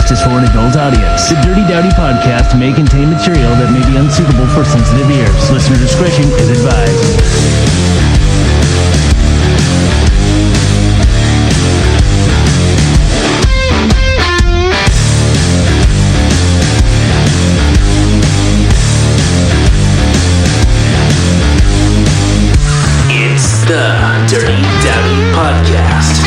podcast is for an adult audience. The Dirty Dowdy Podcast may contain material that may be unsuitable for sensitive ears. Listener discretion is advised. The Dirty Dowdy Podcast.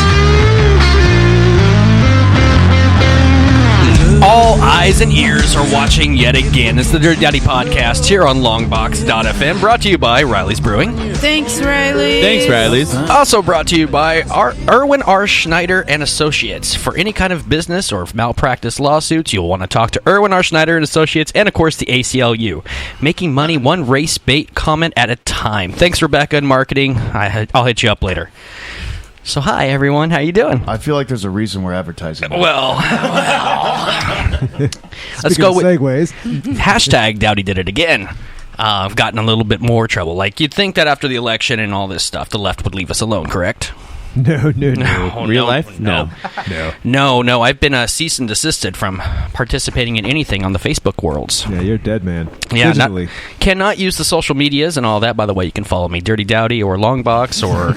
All eyes and ears are watching yet again. It's the Dirty Dowdy Podcast here on Longbox.FM, brought to you by Riley's Brewing. Thanks, Riley. Thanks, Riley's. Also brought to you by Erwin R. Schneider and Associates. For any kind of business or malpractice lawsuits, you'll want to talk to Erwin R. Schneider and Associates, and of course the ACLU. Making money one race bait comment at a time. Thanks, Rebecca in marketing. I'll hit you up later. So hi everyone, how you doing? I feel like there's a reason we're advertising. Well. Let's go with segues. Hashtag Dowdy did it again. I've gotten a little bit more trouble. Like, you'd think that after the election and all this stuff, the left would leave us alone, correct? No. Real life? No. I've been cease and desisted from participating in anything on the Facebook worlds. Yeah, you're dead, man. Yeah, cannot use the social medias and all that. By the way, you can follow me, Dirty Dowdy or Longbox or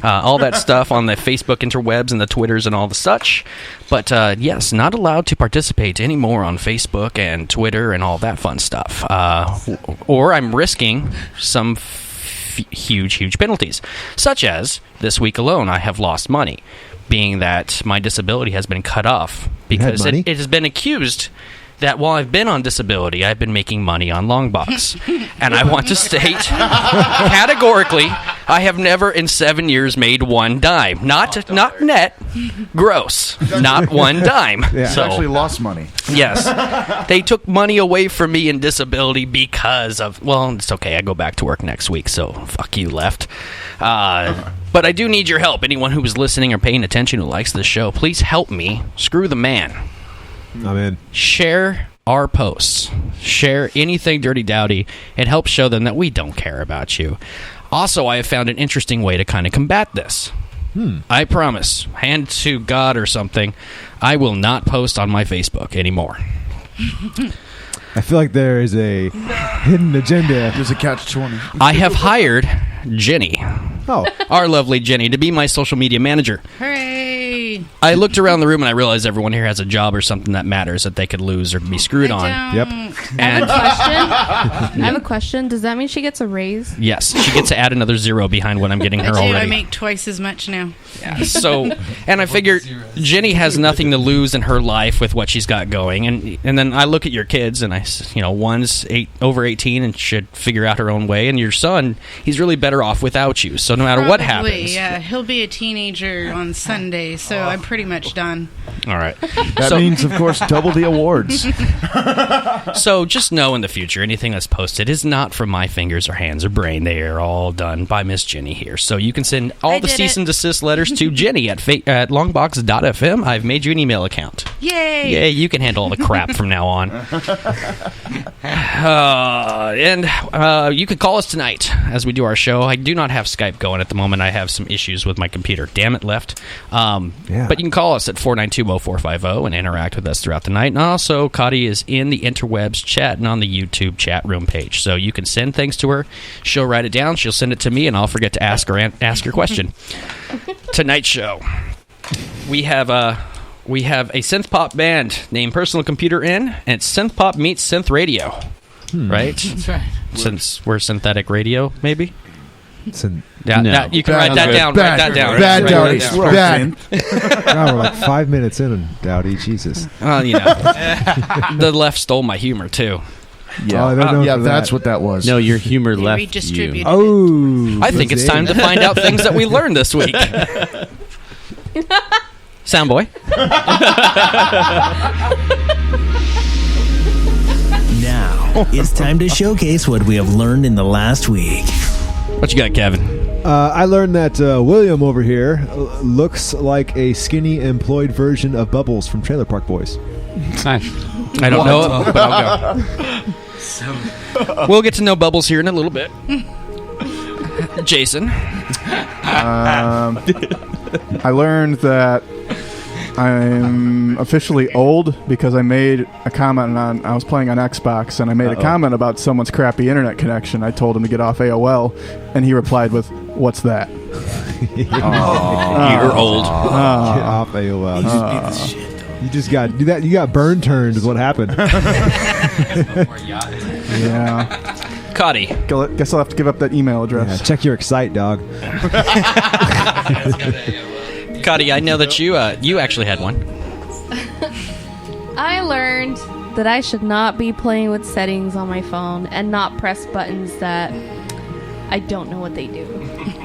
all that stuff on the Facebook interwebs and the Twitters and all the such. But yes, not allowed to participate anymore on Facebook and Twitter and all that fun stuff. Or I'm risking some huge penalties, such as this week alone I have lost money, being that my disability has been cut off because it has been accused that while I've been on disability, I've been making money on Longbox. And I want to state categorically, I have never in 7 years made one dime. Not net, gross. Not one dime. Yeah. So, actually lost money. Yes. They took money away from me in disability because of, well, it's okay. I go back to work next week, so fuck you, left. But I do need your help. Anyone who is listening or paying attention who likes this show, please help me. Screw the man. I'm in. Share our posts. Share anything Dirty Dowdy. It helps show them that we don't care about you. Also, I have found an interesting way to kind of combat this. I promise, hand to God or something, I will not post on my Facebook anymore. I feel like there is a hidden agenda. There's a catch-20. I have hired Jenny. Oh. Our lovely Jenny to be my social media manager. Hooray! I looked around the room and I realized everyone here has a job or something that matters that they could lose or be screwed on. Yep. And I have a question. Does that mean she gets a raise? yes, she gets to add another zero behind what I'm getting her already. I make twice as much now. Yeah, so, and I figure Jenny has nothing to lose in her life with what she's got going, and then I look at your kids and one's over 18 and should figure out her own way, and your son, he's really better off without you. So no matter what happens, yeah, he'll be a teenager on Sunday, so I'm pretty much done. All right. That means, of course, double the awards. So just know in the future, anything that's posted is not from my fingers or hands or brain. They are all done by Miss Jenny here. So you can send all the cease and desist letters to Jenny at Longbox.FM. I've made you an email account. Yay! Yay, you can handle all the crap from now on. And you can call us tonight as we do our show. I do not have Skype going at the moment. I have some issues with my computer. Damn it, left. But you can call us at 492-0450 and interact with us throughout the night. And also, Cotty is in the interwebs chatting on the YouTube chat room page. So you can send things to her. She'll write it down. She'll send it to me, and I'll forget to ask your question. Tonight's show, we have a synth pop band named Personal Computer In, and it's synth pop meets synth radio. Right? That's right. Since we're synthetic radio, maybe? No. You can write that down. Bad, write that down. Bad, Write Dowdy. that down. Bad. God, we're like 5 minutes in, and Dowdy, Jesus. Well, the left stole my humor, too. Yeah, that's what that was. No, your humor left redistributed you. Oh. I think it's time to find out things that we learned this week. Soundboy. Now, it's time to showcase what we have learned in the last week. What you got, Kevin? I learned that William over here looks like a skinny employed version of Bubbles from Trailer Park Boys. Nice. I don't know it, but I'll go. We'll get to know Bubbles here in a little bit. Jason. I learned that I'm officially old because I made a comment I was playing on Xbox, and I made a comment about someone's crappy internet connection. I told him to get off AOL, and he replied with, "What's that?" You're old. Get off AOL. You just got that. You got burn turned is what happened. Yeah. Cotty. Guess I'll have to give up that email address. Yeah, check your Excite, dog. Cotty, I know that you actually had one. I learned that I should not be playing with settings on my phone and not press buttons that I don't know what they do.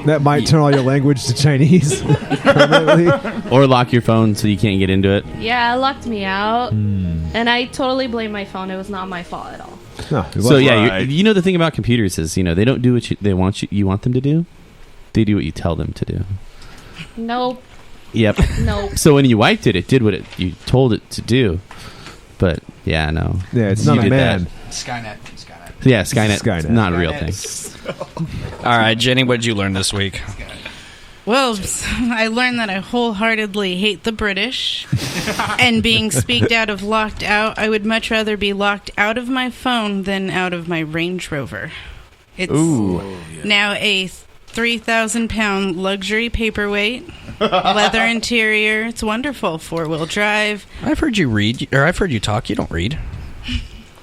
That might turn all your language to Chinese permanently. Or lock your phone so you can't get into it. Yeah, it locked me out. And I totally blame my phone. It was not my fault at all. No, so yeah, you know the thing about computers is, they don't do what you want them to do. They do what you tell them to do. Nope. Yep. Nope. So when you wiped it, it did what you told it to do. But yeah, no. Yeah, it's not a man. Skynet. Yeah, Skynet. Not a real thing. All right, Jenny, what did you learn this week? Well, I learned that I wholeheartedly hate the British. And being speaked out of locked out, I would much rather be locked out of my phone than out of my Range Rover. It's now a 3,000-pound luxury paperweight, leather interior. It's wonderful. 4-wheel drive. I've heard you read, or I've heard you talk. You don't read.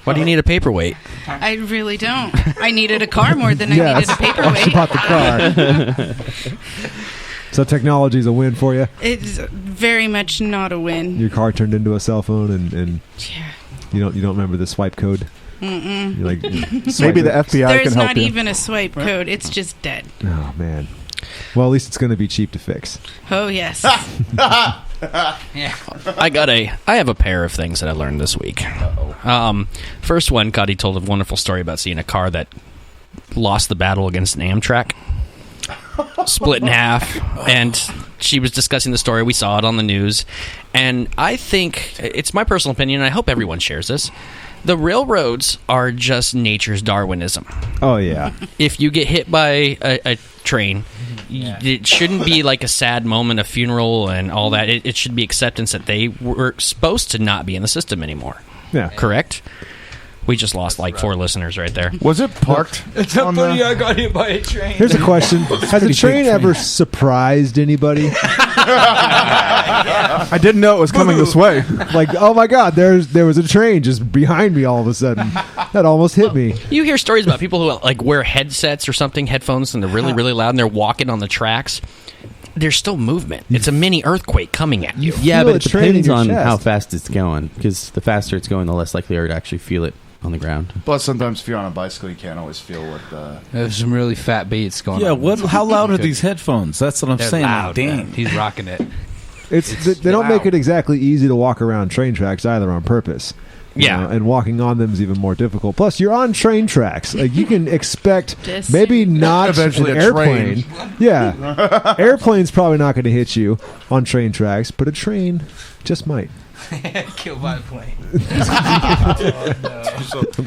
Why do you need a paperweight? I really don't. I needed a car more than I needed a paperweight. She bought the car. So technology's a win for you? It's very much not a win. Your car turned into a cell phone, and you don't remember the swipe code? Mm-mm. You're like, maybe the FBI can help you. There's not even a swipe code. It's just dead. Oh, man. Well, at least it's going to be cheap to fix. Oh, yes. Yeah. I have a pair of things that I learned this week. First one, Cotty told a wonderful story about seeing a car that lost the battle against an Amtrak, split in half, and she was discussing the story. We saw it on the news, and I think it's my personal opinion, and I hope everyone shares this. The railroads are just nature's Darwinism. Oh, yeah. If you get hit by a train, it shouldn't be like a sad moment, a funeral, and all that. It should be acceptance that they were supposed to not be in the system anymore. Yeah. Correct? We just lost like 4 listeners right there. Was it parked? It's so funny I got hit by a train. Here's a question. Has a train ever surprised anybody? I didn't know it was coming this way. Like, oh my God, there was a train just behind me all of a sudden. That almost hit me. You hear stories about people who like wear headsets or something, headphones, and they're really, really loud, and they're walking on the tracks. There's still movement. It's a mini earthquake coming at you. Yeah, but it depends on how fast it's going. Because the faster it's going, the less likely you are to actually feel it on the ground. Plus, sometimes if you're on a bicycle, you can't always feel what the... There's some really fat beats going on. Yeah, how loud are these headphones? That's what I'm saying. Loud, dang. man. He's rocking it. They don't make it exactly easy to walk around train tracks either on purpose. Yeah. And walking on them is even more difficult. Plus, you're on train tracks. Like, you can expect maybe not eventually an a airplane. train. Yeah. Airplane's probably not going to hit you on train tracks, but a train just might. Killed by a plane.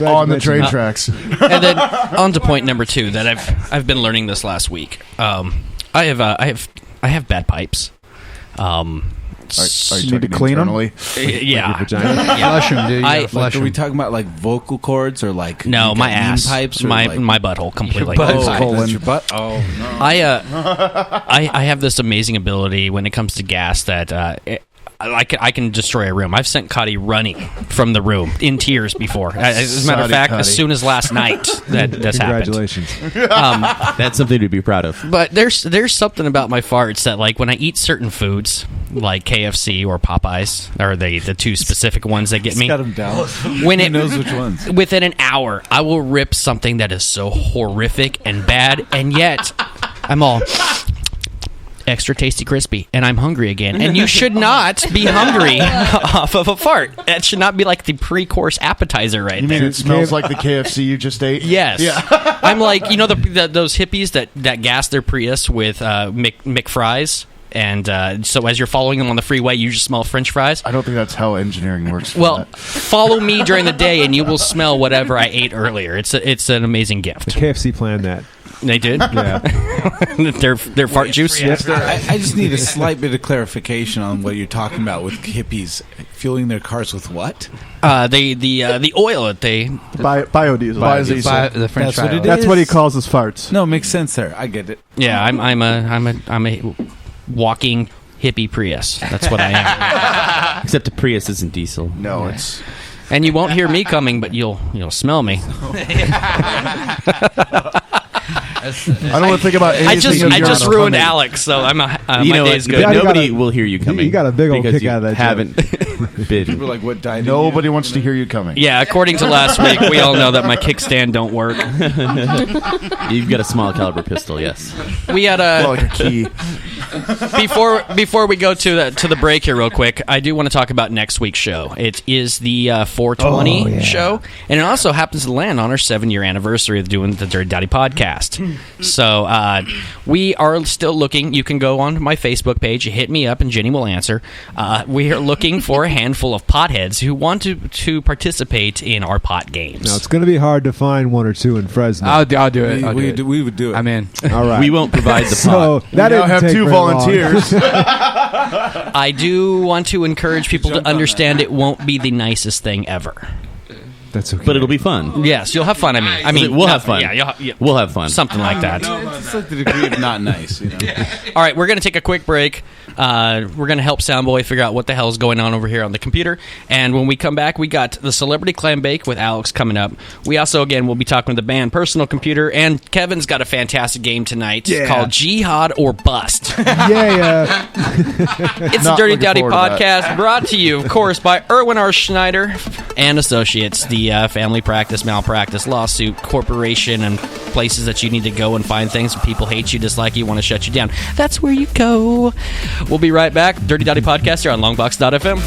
On the train tracks. And then on to point number 2 that I've been learning this last week. I have bad pipes. Are you need to clean them? Yeah. Flush them, dude. Are we talking about like vocal cords or like no, my ass, pipes, or my like butthole completely. That's your butt. Oh no. I have this amazing ability when it comes to gas that I can destroy a room. I've sent Cotty running from the room in tears before. As a matter of fact, as soon as last night that's Congratulations. happened. That's something to be proud of. But there's something about my farts that, like, when I eat certain foods, like KFC or Popeyes, are the 2 specific ones that get me. Got them down. When He knows which ones. Within an hour, I will rip something that is so horrific and bad, and yet I'm all extra tasty crispy, and I'm hungry again. And you should not be hungry off of a fart. That should not be like the pre-course appetizer right You there. mean it smells like the KFC you just ate? Yes. Yeah. I'm like, those hippies that gas their Prius with McFries, and so as you're following them on the freeway, you just smell French fries. I don't think that's how engineering works. Well, follow me during the day, and you will smell whatever I ate earlier. It's an amazing gift. The KFC planned that. They did? Yeah. their fart juice? I just need a slight bit of clarification on what you're talking about with hippies fueling their cars with what? The oil that they... Biodiesel. The French That's what it That's is. what he calls his farts. No, it makes sense there. I get it. Yeah, I'm a walking hippie Prius. That's what I am. Except a Prius isn't diesel. No, it's... And you won't hear me coming, but you'll smell me. I don't want to think about anything. I just ruined Alex, so my day's good. Nobody will hear you coming. You got a big old because kick you out of that haven't been. People are like, what died? Nobody wants to hear you coming. Yeah, according to last week, we all know that my kickstand don't work. You've got a small caliber pistol, yes. We had Well, like a key. Before we go to the break here real quick, I do want to talk about next week's show. It is the 420 show, and it also happens to land on our 7-year anniversary of doing the Dirty Dowdy Podcast. So we are still looking. You can go on my Facebook page, hit me up, and Jenny will answer. We are looking for a handful of potheads who want to participate in our pot games. Now, it's going to be hard to find one or two in Fresno. I'll do it. We would do it. I'm in. All right. We won't provide the pot. So that We now didn't have take 2 very long. volunteers. I do want to encourage people to understand it won't be the nicest thing ever. That's okay. But it'll be fun. Yes, you'll have fun. I mean, We'll have fun. Yeah, We'll have fun. something like that. It's like the degree of not nice. You know? All right, we're going to take a quick break. We're going to help Soundboy figure out what the hell is going on over here on the computer. And when we come back, we got the Celebrity Clambake with Alex coming up. We also, again, will be talking with the band Personal Computer. And Kevin's got a fantastic game tonight called Jihad or Bust. Yeah. It's the Dirty Dowdy Podcast, brought to you, of course, by Erwin R. Schneider and Associates, the family practice, malpractice, lawsuit, corporation, and places that you need to go and find things when people hate you, dislike you, want to shut you down. That's where you go. We'll be right back. Dirty Dowdy Podcast here on Longbox.FM.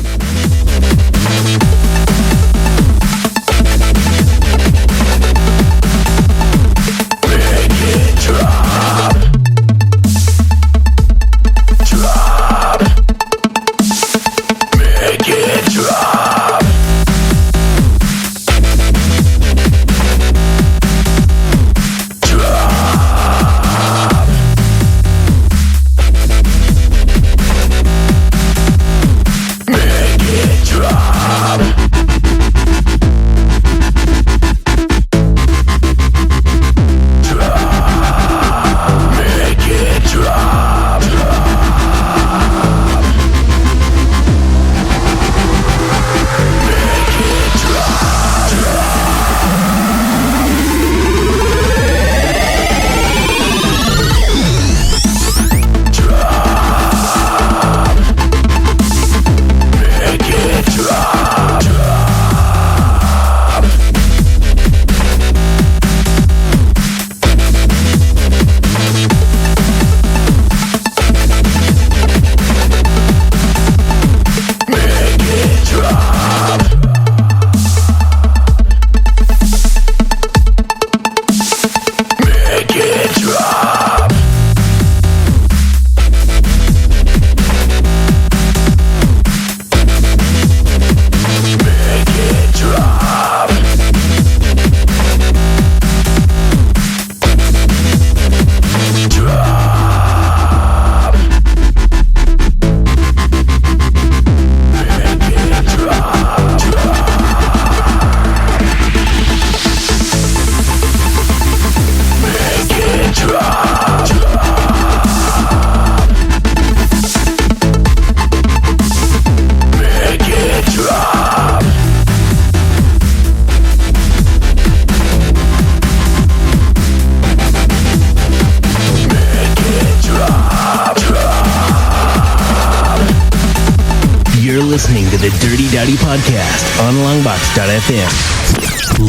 listening to the Dirty Dowdy Podcast on Longbox.FM.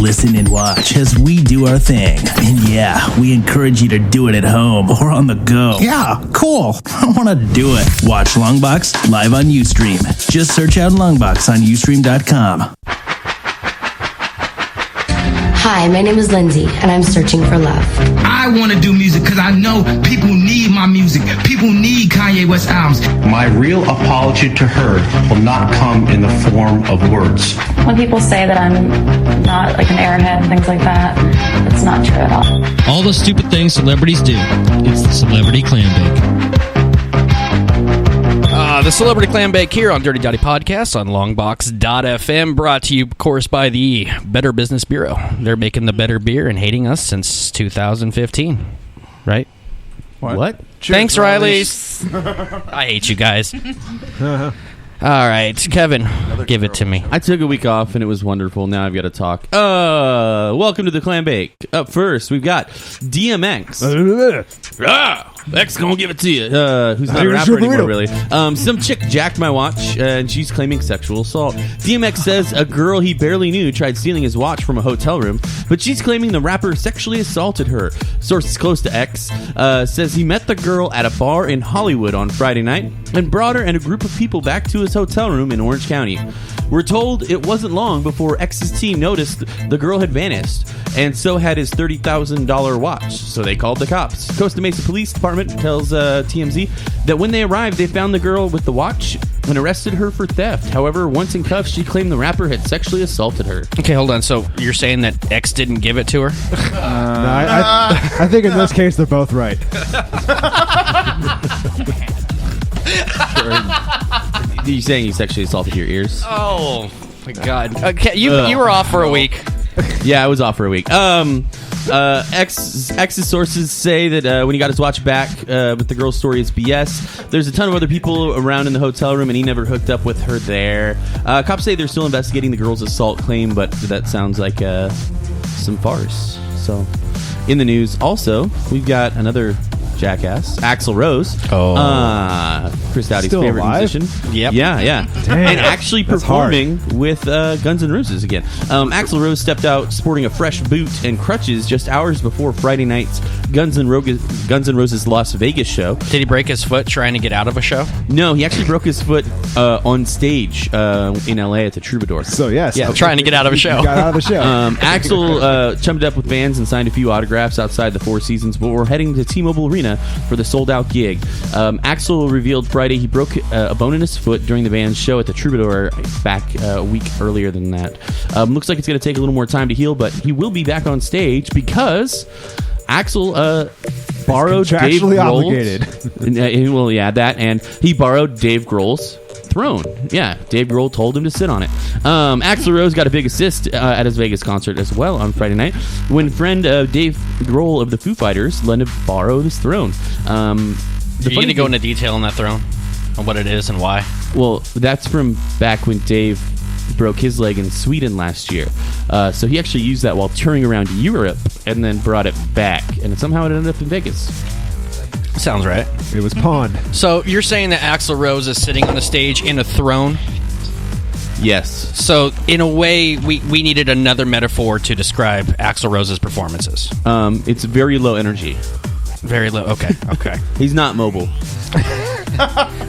Listen and watch as we do our thing. And yeah, we encourage you to do it at home or on the go. Yeah, cool. I want to do it. Watch Longbox live on Ustream. Just search out Longbox on Ustream.com. Hi, my name is Lindsay, and I'm searching for love. I want to do music because I know people need my music. People need Kanye West albums. My real apology to her will not come in the form of words. When people say that I'm not like an airhead and things like that, it's not true at all. All the stupid things celebrities do. It's the Celebrity Clambake. The Celebrity Clambake here on Dirty Dowdy Podcast on Longbox.FM, brought to you, of course, by the Better Business Bureau. They're making the better beer and hating us since 2015, right? What? Thanks, Riley. I hate you guys. All right, Kevin, give it to me. I took a week off and it was wonderful. Now I've got to talk. Welcome to the Clambake. Up first, we've got DMX. X gonna give it to you. Who's not a rapper anymore, really. Some chick jacked my watch, and she's claiming sexual assault. DMX says a girl he barely knew tried stealing his watch from a hotel room, but she's claiming the rapper sexually assaulted her. Sources close to X says he met the girl at a bar in Hollywood on Friday night and brought her and a group of people back to his hotel room in Orange County. We're told it wasn't long before X's team noticed the girl had vanished, and so had his $30,000 watch, so they called the cops. Costa Mesa Police Department tells TMZ that when they arrived, they found the girl with the watch and arrested her for theft. However, once in cuffs, she claimed the rapper had sexually assaulted her. Okay, hold on. So you're saying that X didn't give it to her? I think in this case, they're both right. Are you saying he sexually assaulted your ears? Oh, my God. Okay, you were off for a week. Yeah, I was off for a week. X's sources say that when he got his watch back, but the girl's story is BS. There's a ton of other people around in the hotel room, and he never hooked up with her there. Cops say they're still investigating the girl's assault claim, but that sounds like some farce. So, in the news, also, we've got another jackass, Axl Rose. Chris Dowdy's Still favorite alive? musician. Yep. Yeah. Damn, and actually that's performing with Guns N' Roses again. Axl Rose stepped out sporting a fresh boot and crutches just hours before Friday night's Guns N' Roses Las Vegas show. Did he break his foot trying to get out of a show? No, he actually broke his foot on stage in LA at the Troubadour. So, yes. Yeah, trying to get out of a show. Got out of the show. Axl chummed up with fans and signed a few autographs outside the Four Seasons, but we're heading to T-Mobile Arena for the sold-out gig. Axl revealed Friday he broke a bone in his foot during the band's show at the Troubadour back a week earlier than that. Looks like it's going to take a little more time to heal, but he will be back on stage because Axl borrowed Dave Grohl. Well, yeah, that, and he borrowed Dave Grohl's throne. Yeah, Dave Grohl told him to sit on it. Axl Rose got a big assist at his Vegas concert as well on Friday night when friend Dave Grohl of the Foo Fighters let him borrow his throne. Are you going to go into detail on that throne? On what it is and why? Well, that's from back when Dave broke his leg in Sweden last year. So he actually used that while touring around Europe and then brought it back. And somehow it ended up in Vegas. Sounds right. It was pawned. So you're saying that Axl Rose is sitting on the stage in a throne? Yes. So in a way, we needed another metaphor to describe Axl Rose's performances. It's very low energy. Very low. Okay. He's not mobile.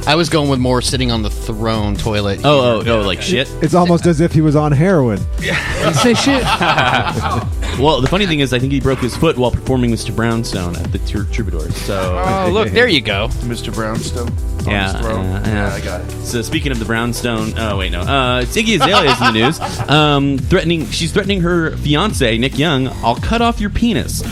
I was going with more sitting on the throne toilet. Oh, like shit? It's almost as if he was on heroin. Say shit. Well, the funny thing is, I think he broke his foot while performing Mr. Brownstone at the Troubadour. So, oh, look, there you go. Mr. Brownstone. Yeah, I got it. So speaking of the Brownstone, it's Iggy Azalea's in the news. She's threatening her fiance, Nick Young. I'll cut off your penis.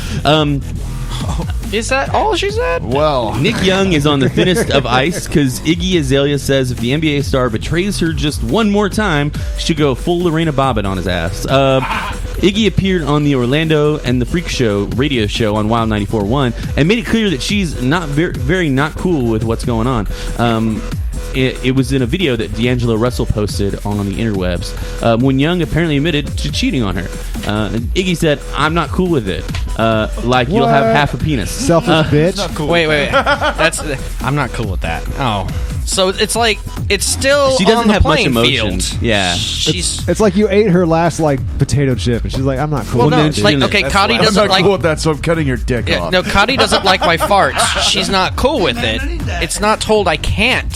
Is that all she said? Well, Nick Young is on the thinnest of ice because Iggy Azalea says if the NBA star betrays her just one more time, she'll go full Lorena Bobbitt on his ass. Iggy appeared on the Orlando and the Freak Show radio show on Wild 94.1 and made it clear that she's not very not cool with what's going on. It was in a video that D'Angelo Russell posted on the interwebs when Young apparently admitted to cheating on her. Iggy said, "I'm not cool with it. Like you'll have half a penis." Selfish bitch. not cool. Wait. I'm not cool with that. Oh. So it's like it's still she doesn't on the have much playing emotion. field. Yeah, it's like you ate her last potato chip, and she's like, "I'm not cool." Well, with no, that, like dude." Cotty I'm doesn't not cool with that, so I'm cutting your dick off. No, Cotty doesn't like my farts. She's not cool with it. It's not told I can't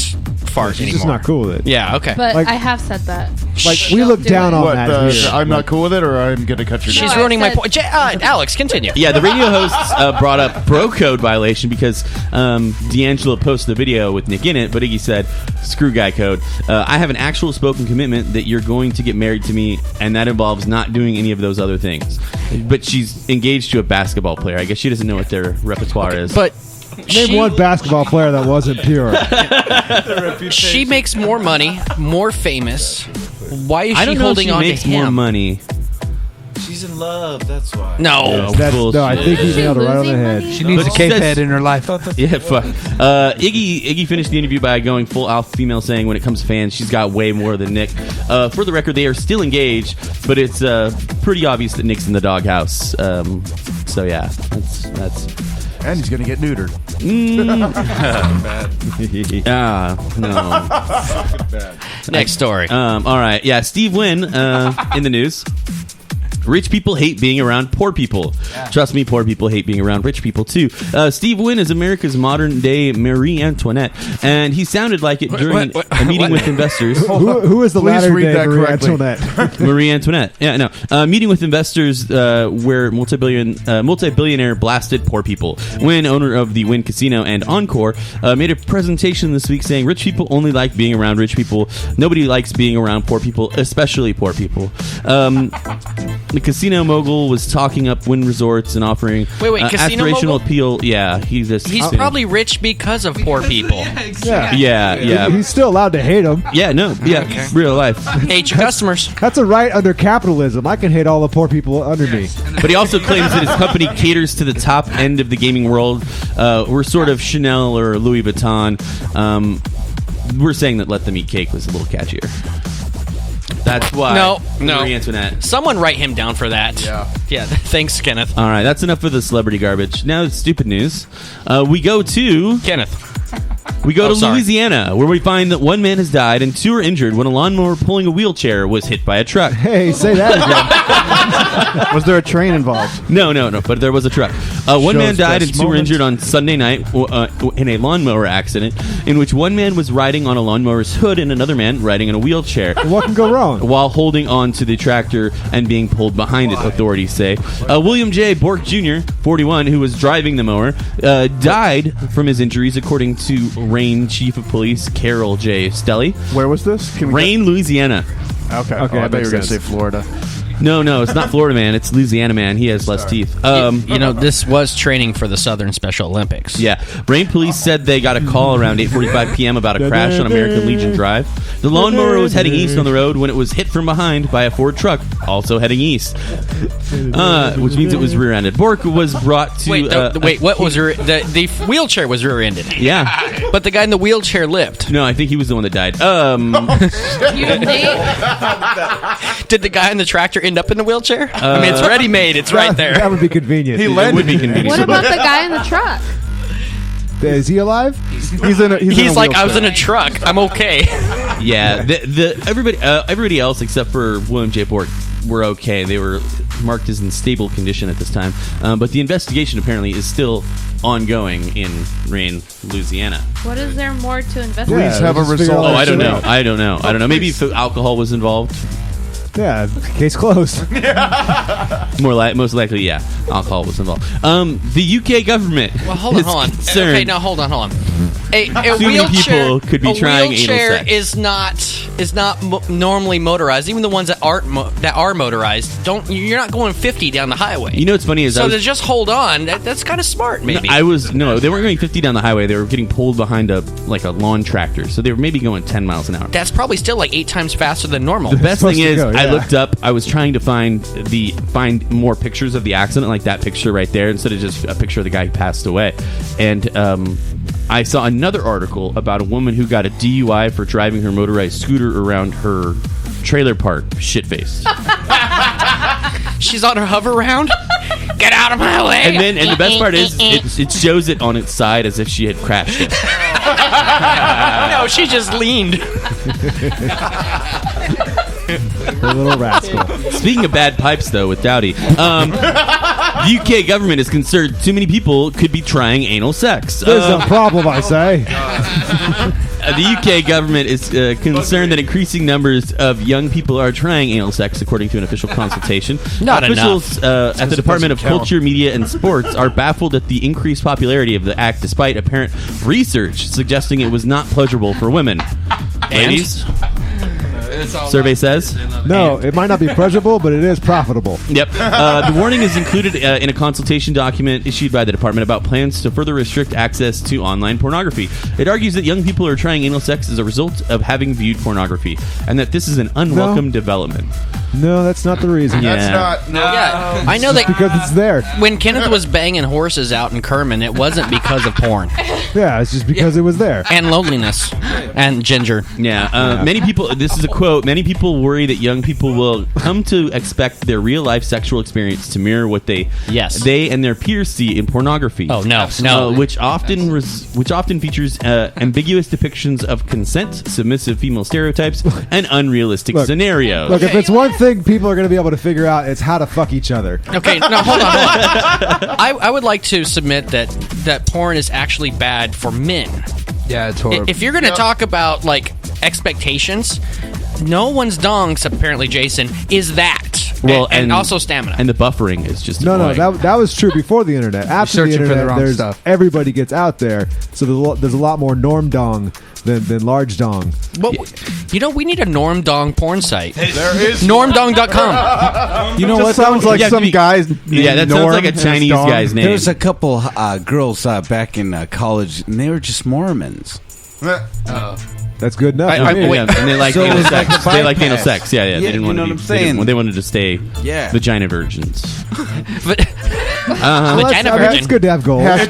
fart she's anymore. just not cool with it. Yeah. Okay. But I have said that. Like, we look down on that here. I'm not cool with it, or I'm going to cut your She's ruining my point. Alex, continue. Yeah, the radio hosts brought up bro code violation because D'Angelo posted a video with Nick in it, but Iggy said, screw guy code. I have an actual spoken commitment that you're going to get married to me, and that involves not doing any of those other things. But she's engaged to a basketball player. I guess she doesn't know what their repertoire is. But name one basketball player that wasn't pure. She makes more money, more famous. Why is I don't she know holding if she on makes to him? more money. She's in love, that's why. No. No, I think he nailed it right on the head. She needs a cape head in her life. Yeah, fuck. Iggy finished the interview by going full alpha female, saying when it comes to fans, she's got way more than Nick. For the record, they are still engaged, but it's pretty obvious that Nick's in the doghouse. So yeah, that's. And he's going to get neutered. No. Next story. All right. Yeah, Steve Wynn in the news. Rich people hate being around poor people. Yeah. Trust me, poor people hate being around rich people too. Steve Wynn is America's modern-day Marie Antoinette, and he sounded like it during a meeting with investors. Who is the latter-day Marie Antoinette? Marie Antoinette. Yeah, no. Meeting with investors where multi-billionaire blasted poor people. Wynn, owner of the Wynn Casino and Encore, made a presentation this week saying rich people only like being around rich people. Nobody likes being around poor people, especially poor people. The casino mogul was talking up Wynn Resorts and offering casino aspirational mogul? appeal. Yeah, he's probably rich because of poor people. Yeah. He's still allowed to hate them. Yeah, no, yeah, real life. Hate your customers. That's a right under capitalism. I can hate all the poor people under me. But he also claims that his company caters to the top end of the gaming world. We're sort of Chanel or Louis Vuitton. We're saying that Let Them Eat Cake was a little catchier. That's why. No. Marie Antoinette. Someone write him down for that. Yeah. Thanks, Kenneth. All right, that's enough of the celebrity garbage. Now it's stupid news. We go to Kenneth. We go to Louisiana, where we find that one man has died and two are injured when a lawnmower pulling a wheelchair was hit by a truck. Hey, say that again. Was there a train involved? No, but there was a truck. One man died and two were injured on Sunday night in a lawnmower accident in which one man was riding on a lawnmower's hood and another man riding in a wheelchair. What can go wrong? While holding on to the tractor and being pulled behind it, authorities say. William J. Bork Jr., 41, who was driving the mower, died from his injuries, according to Rain Chief of Police Carol J. Stelly. Where was this? Rain, Louisiana. Okay. I thought you were going to say Florida. No, it's not Florida man. It's Louisiana man. He has less teeth. This was training for the Southern Special Olympics. Yeah. Rain police said they got a call around 8:45 p.m. about a crash on American Legion Drive. The lawnmower was heading east on the road when it was hit from behind by a Ford truck, also heading east, which means it was rear-ended. Bork was brought to... what was the wheelchair was rear-ended? Yeah. But the guy in the wheelchair lived. No, I think he was the one that died. Did the guy in the tractor end up in the wheelchair? I mean, it's ready-made. It's right there. That would be convenient. It would be convenient. What about the guy in the truck? Is he alive? He's like, I was in a truck. I'm okay. Yeah. Everybody else except for William J. Bork were okay. They were marked as in stable condition at this time. But the investigation apparently is still ongoing in Rain, Louisiana. What is there more to investigate? Please have a result. I don't know. Maybe if alcohol was involved. Yeah, case closed. Most likely, yeah. Alcohol was involved. The UK government. Well, hold on. Concerned. Okay, now hold on. A wheelchair people could be trying anal sex. is not normally motorized. Even the ones that are motorized, you're not going 50 down the highway. You know what's funny is to just hold on. That's kind of smart, maybe. They weren't going 50 down the highway. They were getting pulled behind a lawn tractor, so they were maybe going 10 miles an hour. That's probably still like 8 times faster than normal. The best thing is, I looked up. I was trying to find more pictures of the accident, like that picture right there, instead of just a picture of the guy who passed away. And I saw another article about a woman who got a DUI for driving her motorized scooter around her trailer park. Shitface. She's on her hover round. Get out of my way! And the best part is, it shows it on its side as if she had crashed it. No, she just leaned. The little rascal. Speaking of bad pipes, though, with Dowdy, the UK government is concerned too many people could be trying anal sex. There's a problem, I say. The UK government is concerned that increasing numbers of young people are trying anal sex, according to an official consultation. Not Officials enough. at the Department of Culture, Media, and Sports are baffled at the increased popularity of the act, despite apparent research suggesting it was not pleasurable for women. Ladies? Survey says no. It might not be pleasurable, but it is profitable. Yep. The warning is included in a consultation document issued by the department about plans to further restrict access to online pornography. It argues that young people are trying anal sex as a result of having viewed pornography, and that this is an unwelcome development. No, that's not the reason. Yeah. Yeah, I know that because it's there. When Kenneth was banging horses out in Kerman, it wasn't because of porn. Yeah, it's just because it was there. And loneliness. And ginger. Yeah. Many people, this is a quote, many people worry that young people will come to expect their real-life sexual experience to mirror what they and their peers see in pornography. Oh, no. Which often features ambiguous depictions of consent, submissive female stereotypes, and unrealistic scenarios. Look, if it's one thing people are going to be able to figure out, it's how to fuck each other. Okay, no, hold on. I would like to submit that porn is actually bad for men. Yeah, it's horrible. If you're going to talk about, like, expectations, no one's dong, apparently, Jason, is that. Well, and also stamina. And the buffering is just no. That was true before the internet. After the internet, everybody gets out there, so there's a lot more norm dong than large dong. Well, we need a norm dong porn site. There is normdong.com. You know what? Sounds like some guy's name. Yeah, that sounds like a Chinese guy's name. There's a couple girls back in college, and they were just Mormons. That's good enough. And they like anal sex. They like anal sex. Yeah. They didn't want to. What I'm saying? They wanted to stay vagina virgins. Vagina virgin. It's good to have goals. Well,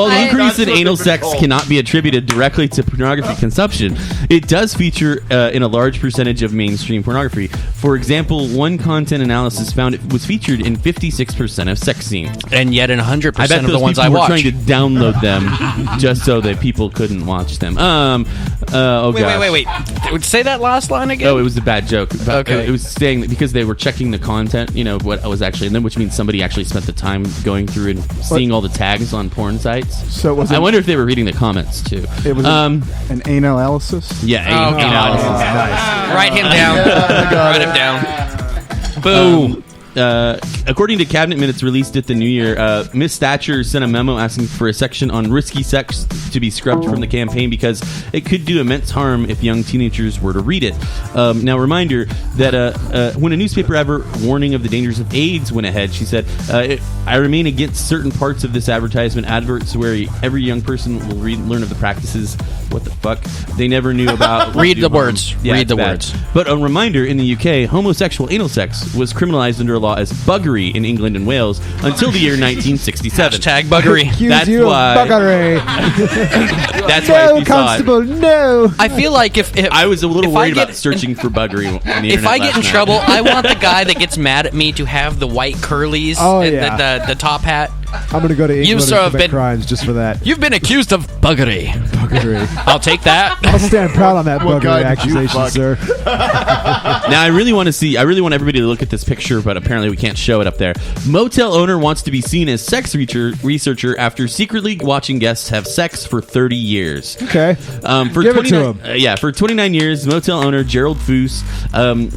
the increase in anal sex cannot be attributed directly to pornography consumption. It does feature in a large percentage of mainstream pornography. For example, one content analysis found it was featured in 56% of sex scenes, and yet in 100% I bet of the ones I watch. were trying to download them just so that people couldn't watch them. Wait. Say that last line again. Oh, it was a bad joke. Okay. It was saying that because they were checking the content, what was actually, and then which means somebody actually spent the time going through and seeing all the tags on porn sites. So I wonder if they were reading the comments too. It was an analysis. Yeah, analysis. Nice. Write him down. Write him down. Boom. According to cabinet minutes released at the New Year, Miss Thatcher sent a memo asking for a section on risky sex to be scrubbed from the campaign because it could do immense harm if young teenagers were to read it. Now, reminder that when a newspaper warning of the dangers of AIDS went ahead, she said, I remain against certain parts of this advertisement. Adverts where every young person will learn of the practices. What the fuck? They never knew about. Read the words. Yeah, read the bad. words. But a reminder, in the UK, homosexual anal sex was criminalized under a law as buggery in England and Wales until the year 1967. Hashtag buggery. That's why. Buggery. That's why No, he saw it. Constable, no. I feel like if I was a little worried about searching for buggery on the if internet I get in last night. trouble, I want the guy that gets mad at me to have the white curlies, the top hat. I'm going to go to England and commit crimes just for that. You've been accused of buggery. Buggery. I'll take that. I'll stand proud on that What guy buggery did you accusation, fuck? sir. Now, I really want everybody to look at this picture, but apparently we can't show it up there. Motel owner wants to be seen as sex researcher after secretly watching guests have sex for 30 years. Okay. Give it to him. For 29 years, motel owner Gerald Foose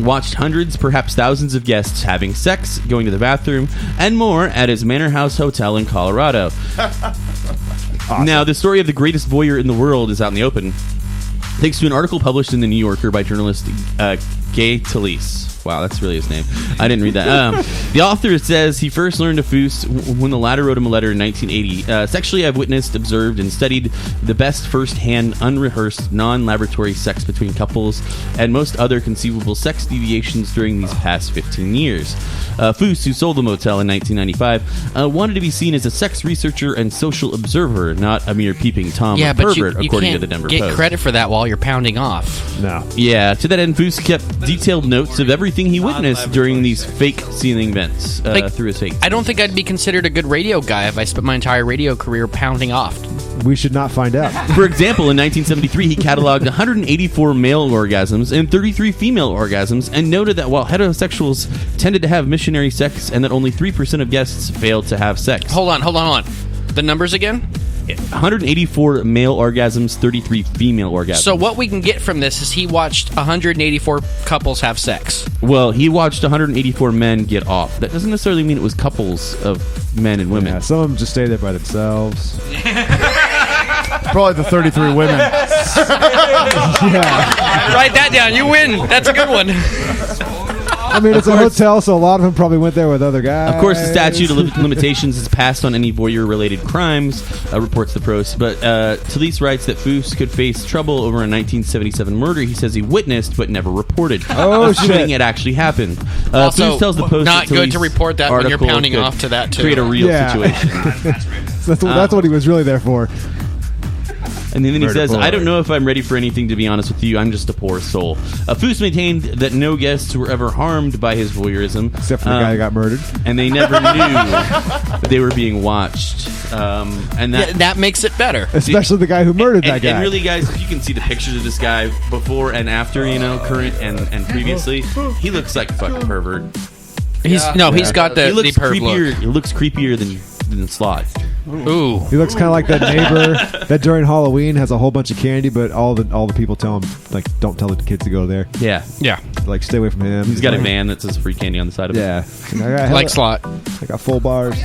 watched hundreds, perhaps thousands of guests having sex, going to the bathroom, and more at his Manor House Hotel in Colorado. Awesome. Now, the story of the greatest voyeur in the world is out in the open, thanks to an article published in The New Yorker by journalist Gay Talese. Wow, that's really his name. I didn't read that. The author says he first learned of Foose when the latter wrote him a letter in 1980. Sexually, I've witnessed, observed, and studied the best first-hand, unrehearsed, non-laboratory sex between couples and most other conceivable sex deviations during these past 15 years. Foose, who sold the motel in 1995, wanted to be seen as a sex researcher and social observer, not a mere peeping Tom or pervert, you according can't to the Denver get Post. credit for that while you're pounding off. No. Yeah, to that end, Foose kept detailed notes of everything he witnessed during these fake sealing events through his fake. I don't think I'd be considered a good radio guy if I spent my entire radio career pounding off. We should not find out. For example, in 1973, he cataloged 184 male orgasms and 33 female orgasms, and noted that while heterosexuals tended to have missionary sex, and that only 3% of guests failed to have sex. Hold on. The numbers again? 184 male orgasms, 33 female orgasms. So what we can get from this is he watched 184 couples have sex. Well, he watched 184 men get off. That doesn't necessarily mean it was couples of men and women. Yeah, some of them just stay there by themselves. Probably the 33 women. Yeah. Write that down. You win. That's a good one. I mean, it's a hotel, so a lot of them probably went there with other guys. Of course, the statute of limitations is passed on any voyeur-related crimes, reports the Post. But Talise writes that Foose could face trouble over a 1977 murder he says he witnessed but never reported. Oh, assuming shit. it actually happened. Also, Foose tells the Post not that good to Talise report that when you're article pounding could off to that, too. create a real Yeah. situation. So that's what he was really there for. And then he Murder says, bullet. I don't know if I'm ready for anything, to be honest with you. I'm just a poor soul. Foose maintained that no guests were ever harmed by his voyeurism. Except for the guy who got murdered. And they never knew that they were being watched. And that makes it better. Especially the guy who murdered that guy. And really, guys, if you can see the pictures of this guy before and after, current and previously, he looks like a fucking pervert. He's got the perv look. He looks creepier than Slot. Ooh. He looks kind of like that neighbor that during Halloween has a whole bunch of candy, but all the people tell him, like, don't tell the kids to go there. Yeah. Like, stay away from him. He's got a van that says free candy on the side of it. Yeah. Like Slot. I got full bars.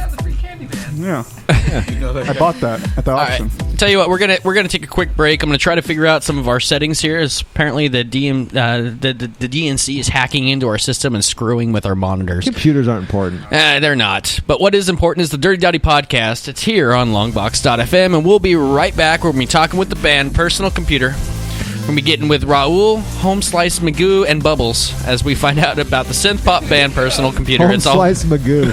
Yeah. I bought that at the auction. Right. Tell you what, we're gonna take a quick break. I'm gonna try to figure out some of our settings here. As apparently the DNC is hacking into our system and screwing with our monitors. Computers aren't important. They're not. But what is important is the Dirty Dowdy Podcast. It's here on Longbox.FM, and we'll be right back. We're gonna be talking with the band Personal Computer. We're going to be getting with Raul, Home Slice Magoo, and Bubbles as we find out about the synth pop band Personal Computer. Home Slice Magoo.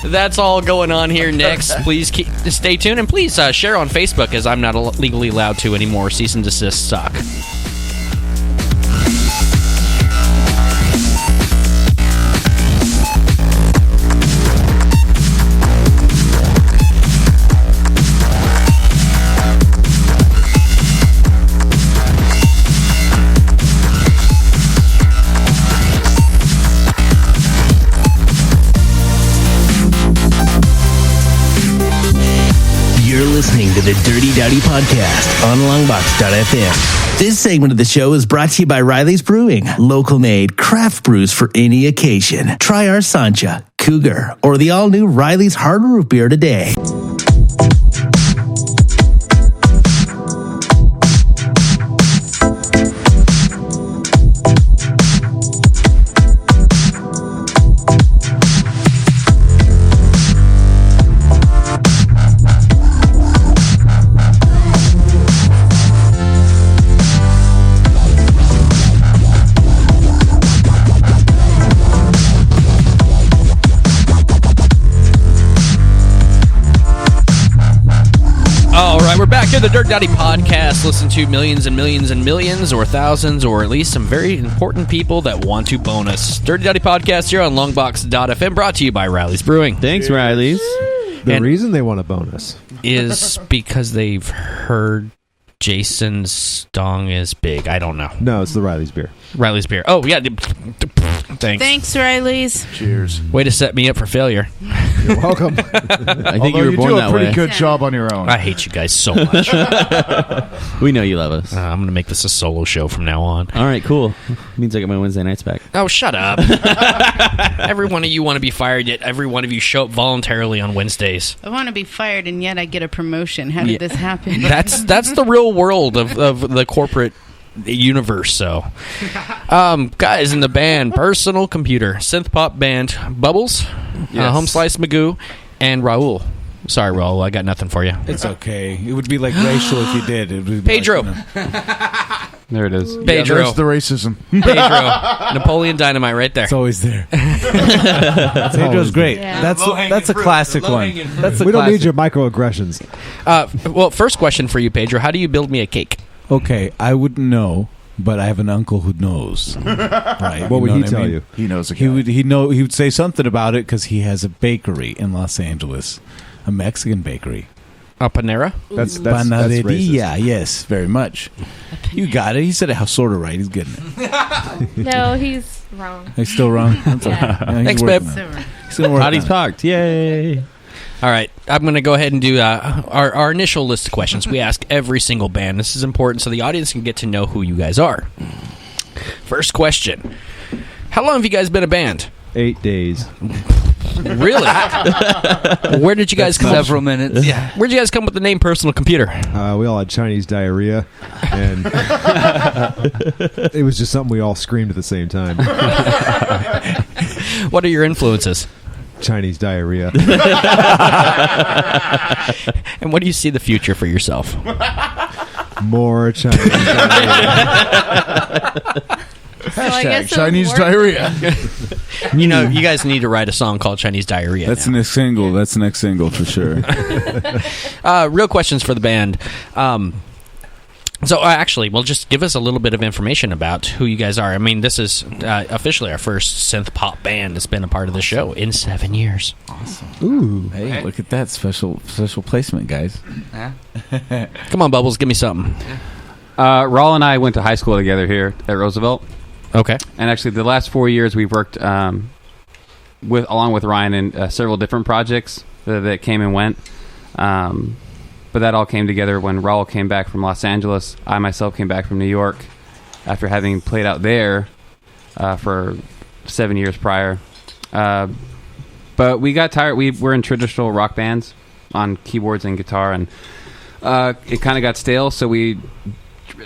That's all going on here next. Please stay tuned, and please share on Facebook, as I'm not legally allowed to anymore. Cease and desist suck. Listening to the Dirty Dowdy Podcast on Longbox.FM. This segment of the show is brought to you by Riley's Brewing, local made craft brews for any occasion. Try our Sancha, Cougar, or the all-new Riley's Hard Root Beer today. We're back here, the Dirty Dowdy Podcast. Listen to millions and millions and millions, or thousands, or at least some very important people that want to bone us. Dirty Dowdy Podcast here on Longbox.FM, brought to you by Riley's Brewing. Thanks, Riley's. The reason they want a bonus is because they've heard Jason's dong is big. I don't know. No, it's the Riley's beer. Riley's beer. Oh, yeah. Thanks, Riley's. Cheers. Way to set me up for failure. You're welcome. I think you were born that way. You do a pretty good job on your own. I hate you guys so much. We know you love us. I'm going to make this a solo show from now on. All right, cool. Means I get my Wednesday nights back. Oh, shut up. Every one of you want to be fired, yet every one of you show up voluntarily on Wednesdays. I want to be fired, and yet I get a promotion. How did this happen? That's the real world of the corporate universe. So guys in the band Personal Computer, synth pop band Bubbles, Home Slice Magoo, and Raul. Sorry, Raul, I got nothing for you. It's okay. It would be like racial if you did. It would be Pedro. like, There it is. Pedro. There's the racism. Pedro. Napoleon Dynamite right there. It's always there. Pedro's great. Yeah. That's a classic one. That's a We don't classic. need your microaggressions. Well, first question for you, Pedro. How do you build me a cake? Okay, I wouldn't know, but I have an uncle who knows. Right? What would know he I tell mean? you? He knows a guy. He would say something about it because he has a bakery in Los Angeles, a Mexican bakery. A Panera? That's Panaderia, racist. yes, very much. You got it. He said it sort of right. He's getting it. No, he's wrong. He's still wrong. That's Yeah. okay. Yeah, he's Thanks, working babe. on it. He's gonna work Tardies on it. parked. Yay. All right, I'm going to go ahead and do our initial list of questions. We ask every single band. This is important so the audience can get to know who you guys are. First question. How long have you guys been a band? 8 days. Really? Where did you guys come? Several minutes. Yeah. Where'd you guys come with the name Personal Computer? We all had Chinese diarrhea, and it was just something we all screamed at the same time. What are your influences? Chinese diarrhea. And what do you see the future for yourself? More Chinese diarrhea. Hashtag Chinese diarrhea. You know, you guys need to write a song called Chinese Diarrhea. That's the next single. That's the next single for sure. Real questions for the band. So actually, well, just give us a little bit of information about who you guys are. I mean, this is officially our first synth pop band that's been a part of the show in 7 years. Awesome. Ooh. Hey, look at that special placement, guys. Come on, Bubbles, give me something. Raul and I went to high school together here at Roosevelt. Okay. And actually, the last 4 years, we've worked along with Ryan in several different projects that came and went. But that all came together when Raul came back from Los Angeles. I myself came back from New York after having played out there for 7 years prior. But we got tired. We were in traditional rock bands on keyboards and guitar, and it kind of got stale. So we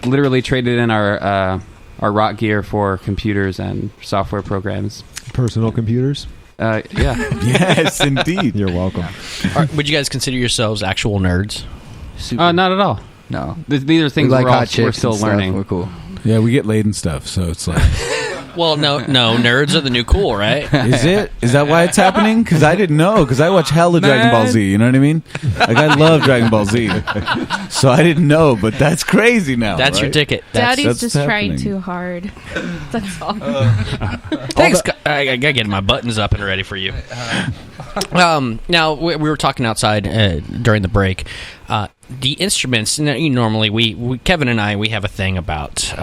literally traded in our rock gear for computers and software programs. Personal computers? Yeah. Yes, indeed. You're welcome. Would you guys consider yourselves actual nerds? Not at all. No. These are things We like we're hot chicks still and stuff. learning. We're cool. Yeah, we get laid and stuff, so it's like... Well, no, nerds are the new cool, right? Is it? Is that why it's happening? Because I didn't know. Because I watch hella Dragon Ball Z. You know what I mean? Like, I love Dragon Ball Z. So I didn't know, but that's crazy now. That's right? your ticket. Daddy's just happening. trying too hard. That's all. Thanks. I gotta get my buttons up and ready for you. Now we were talking outside during the break. The instruments. Normally, we Kevin and I, we have a thing about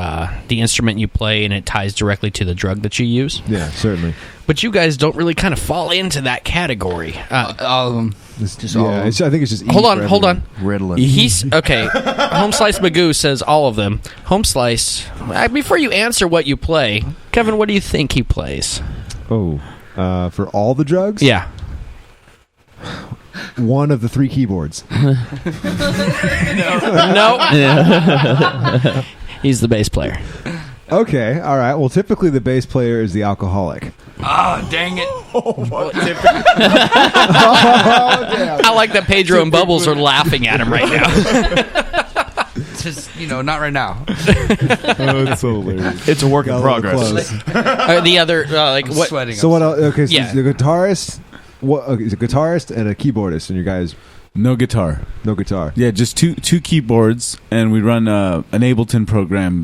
the instrument you play, and it ties directly to the drug that you use. Yeah, certainly. But you guys don't really kind of fall into that category. All of them. Just all. I think it's just. Hold on. Ritalin. He's okay. Home Slice Magoo says all of them. Home Slice. Before you answer what you play, Kevin, what do you think he plays? Oh, for all the drugs? Yeah. One of the 3 keyboards. No. He's the bass player. Okay, all right. Well, typically the bass player is the alcoholic. Oh, dang it. I like that Pedro and Bubbles are laughing at him right now. Just, not right now. It's so hilarious. It's a work in progress. The other, what? Sweating. So what else? Okay, so Yeah. the guitarist... is a guitarist and a keyboardist, and you guys... No guitar. No guitar. Yeah, just two keyboards, and we run an Ableton program.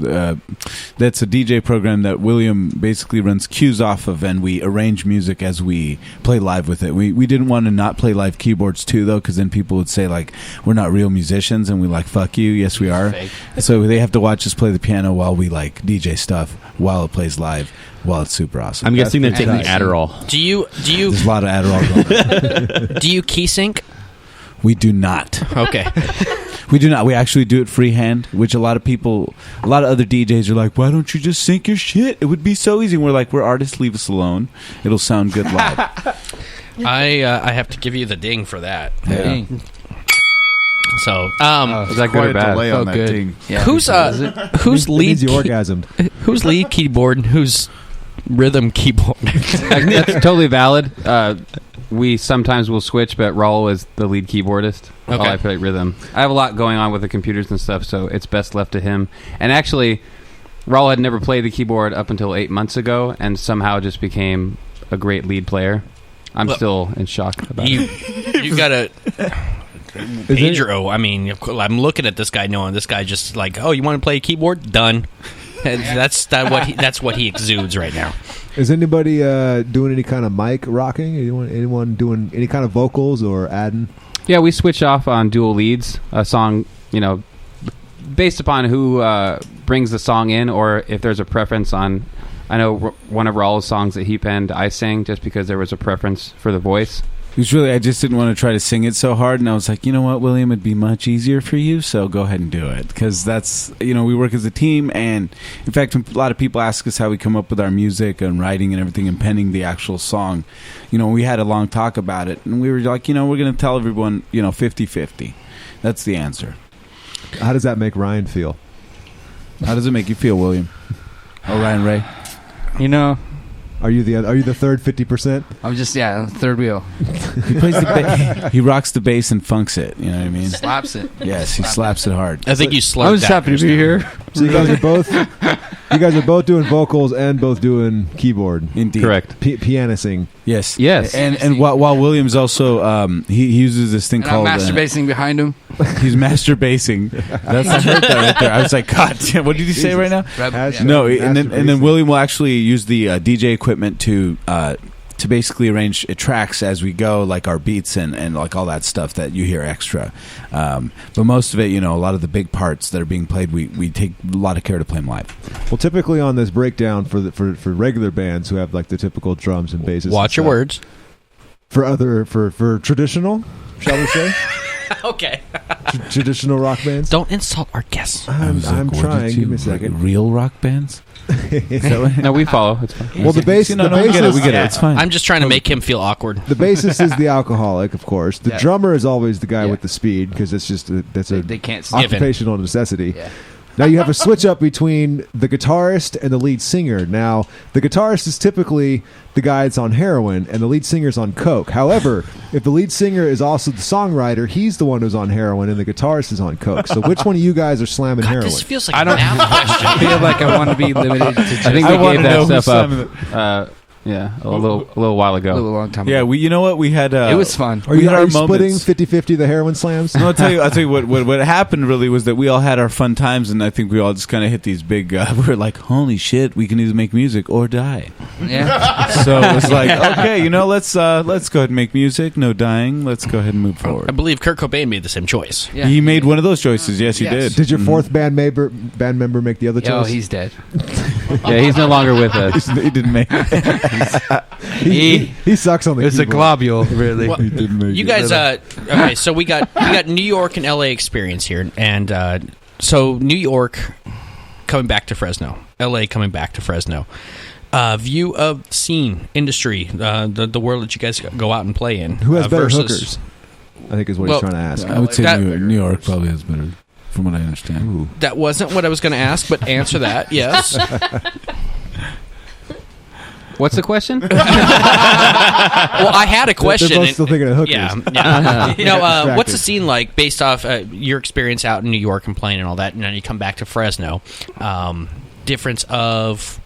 That's a DJ program that William basically runs cues off of, and we arrange music as we play live with it. We didn't want to not play live keyboards too, though, because then people would say, like, we're not real musicians, and we like, fuck you. Yes, we are. Fake. So they have to watch us play the piano while we, like, DJ stuff while it plays live, while it's super awesome. I'm guessing they're taking nice. Adderall. Do you There's a lot of Adderall going on. do you key sync? We do not. Okay. We do not. We actually do it freehand, which a lot of other DJs are like, why don't you just sync your shit? It would be so easy. And we're like, we're artists, leave us alone. It'll sound good live. I have to give you the ding for that. Yeah. So, is that good or bad? Delay on that good. ding. Yeah. who's It lead? means you orgasmed. Who's lead keyboard and who's rhythm keyboard? That's totally valid. We sometimes will switch, but Raul is the lead keyboardist while I play rhythm. I have a lot going on with the computers and stuff, so it's best left to him. And actually, Raul had never played the keyboard up until 8 months ago, and somehow just became a great lead player. I'm still in shock about it. You got a Pedro. I mean, I'm looking at this guy knowing this guy just like, oh, you want to play a keyboard? Done. And that's what he exudes right now. Is anybody doing any kind of mic rocking? Anyone doing any kind of vocals or adding? Yeah, we switch off on dual leads. A song, based upon who brings the song in, or if there's a preference on. I know one of Raul's songs that he penned, I sang just because there was a preference for the voice. It was really, I just didn't want to try to sing it so hard, and I was like, you know what, William, it'd be much easier for you, so go ahead and do it. Because that's, we work as a team, and in fact, a lot of people ask us how we come up with our music and writing and everything and penning the actual song. We had a long talk about it, and we were like, we're going to tell everyone, 50-50. That's the answer. How does that make Ryan feel? How does it make you feel, William? Oh, Ryan Ray? Are you the third 50%? I'm just third wheel. He plays the he rocks the bass and funks it. You know what I mean? Slaps it. Yes, he slaps it hard. I think you slowed I'm just happy to be here. So you guys are both doing vocals and both doing keyboard. Indeed, correct. Pianising. Yes, yes. And while William's also he uses this thing called masturbating behind him. He's masturbating. That's I heard that right there. I was like, God damn, what did you say right now? No, and then William will actually use the DJ equipment to basically arrange tracks as we go, like our beats and like all that stuff that you hear extra. But most of it, a lot of the big parts that are being played, we take a lot of care to play them live. Well, typically on this breakdown for regular bands who have like the typical drums and basses. Watch your words. For traditional, shall we say? Okay. Traditional rock bands. Don't insult our guests. I'm trying. Give me a second. Like real rock bands. No, we follow. It's fine. Well, the bass. We get it. It's fine. I'm just trying to make him feel awkward. The bassist is the alcoholic, of course. The drummer is always the guy with the speed because it's just they can't occupational necessity. Yeah. Now you have a switch up between the guitarist and the lead singer. Now the guitarist is typically the guy that's on heroin and the lead singer's on coke. However, if the lead singer is also the songwriter, he's the one who's on heroin and the guitarist is on coke. So which one of you guys are slamming heroin? This feels like a math question. I feel like I want to be limited to just I think we gave that stuff up. A little while ago. A little long time ago. Yeah, you know what? We had... it was fun. Are you splitting 50-50 the heroin slams? No, I'll tell you what happened really was that we all had our fun times, and I think we all just kind of hit these big... we were like, holy shit, we can either make music or die. Yeah. So it was like, okay, let's go ahead and make music. No dying. Let's go ahead and move forward. I believe Kurt Cobain made the same choice. Yeah. He made one of those choices. Yes, he did. Did your fourth band member make the other choice? Oh, he's dead. Yeah, he's no longer with us. He didn't make it. He sucks on the It's keyboard. a globule, really. Well, you guys, okay, so we got New York and LA experience here, and so New York coming back to Fresno, LA coming back to Fresno. View of scene, industry, the world that you guys go out and play in. Who has better versus, hookers? I think is what he's trying to ask. I would say New York probably has better, from what I understand. Ooh. That wasn't what I was going to ask, but answer that, yes. What's the question? Well, I had a question. They're both still thinking of hookers. Yeah. What's the scene like based off your experience out in New York and playing and all that, and then you come back to Fresno? Difference of...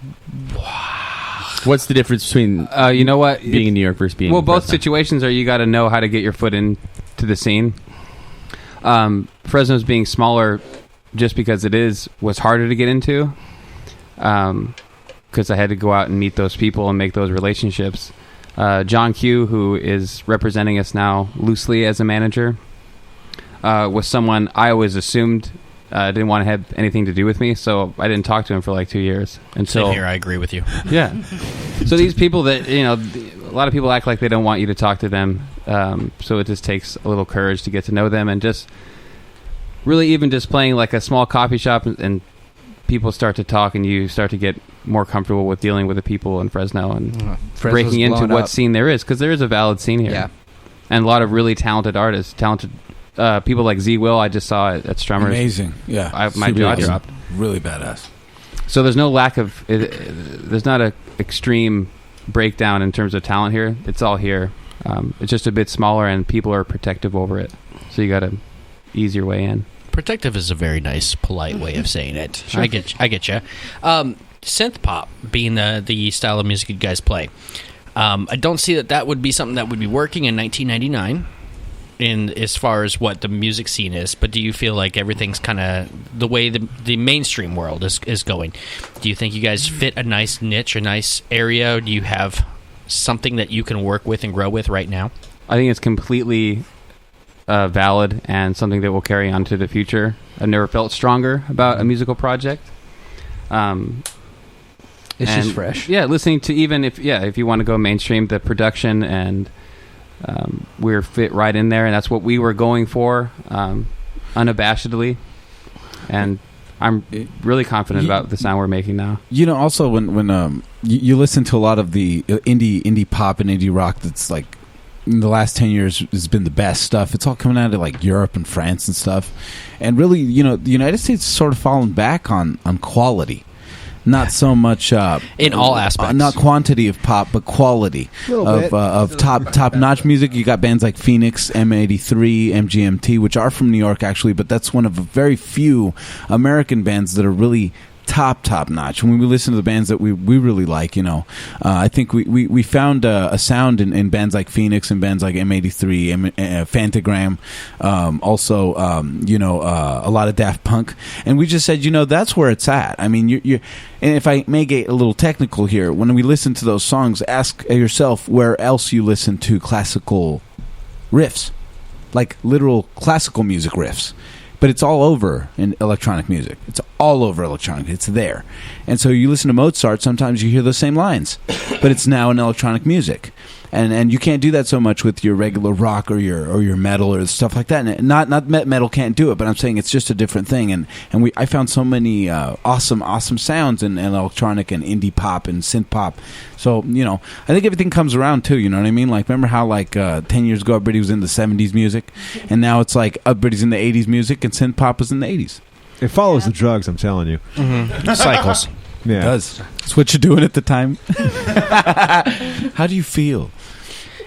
What's the difference between being in New York versus being in Fresno? Both situations are you got to know how to get your foot into the scene. Fresno's being smaller just because was harder to get into. Because I had to go out and meet those people and make those relationships. John Q, who is representing us now loosely as a manager, was someone I always assumed didn't want to have anything to do with me, so I didn't talk to him for like 2 years. Until Same here, I agree with you. Yeah. So these people that, a lot of people act like they don't want you to talk to them, so it just takes a little courage to get to know them, and just really even just playing like a small coffee shop and people start to talk and you start to get more comfortable with dealing with the people in Fresno and breaking into what scene there is, because there is a valid scene here. Yeah. And a lot of really talented artists, people like Z Will, I just saw at Strummers. Amazing. Yeah. My jaw dropped. Really badass. So there's no lack of, there's not an extreme breakdown in terms of talent here. It's all here. It's just a bit smaller and people are protective over it. So you got to ease your way in. Protective is a very nice, polite way of saying it. Sure. I get you. Synth pop being the style of music you guys play. I don't see that would be something that would be working in 1999 in as far as what the music scene is, but do you feel like everything's kind of the way the mainstream world is going? Do you think you guys fit a nice niche, a nice area? Do you have something that you can work with and grow with right now? I think it's completely valid and something that will carry on to the future. I've never felt stronger about a musical project. It's just fresh. Yeah, listening to even if you want to go mainstream, the production and we're fit right in there, and that's what we were going for, unabashedly. And I'm really confident about the sound we're making now. You know, also when you listen to a lot of the indie pop and indie rock that's like in the last 10 years has been the best stuff. It's all coming out of like Europe and France and stuff. And really, you know, the United States has sort of fallen back on quality. Not so much in all aspects, not quantity of pop, but quality of top notch music. You got bands like Phoenix, M83, MGMT, which are from New York actually, but that's one of very few American bands that are really top notch. When we listen to the bands that we really like, you know, I think we found a sound in bands like Phoenix and bands like M83, Fantagram, also you know, a lot of Daft Punk, and we just said, you know, that's where it's at. I mean, you and if I may get a little technical here, when we listen to those songs, ask yourself where else you listen to classical riffs, like literal classical music riffs. But it's all over in electronic music. It's all over electronic. It's there. And so you listen to Mozart, sometimes you hear those same lines. But it's now in electronic music. And you can't do that so much with your regular rock or your metal or stuff like that. And not metal can't do it, but I'm saying it's just a different thing. And I found so many awesome sounds in electronic and indie pop and synth pop. So, you know, I think everything comes around too, you know what I mean? Like, remember how like 10 years ago everybody was in the 70s music, and now it's like everybody's in the 80s music and synth pop was in the 80s. It follows the drugs, I'm telling you. Mm-hmm. Cycles. Yeah. It does. It's what you're doing at the time. How do you feel?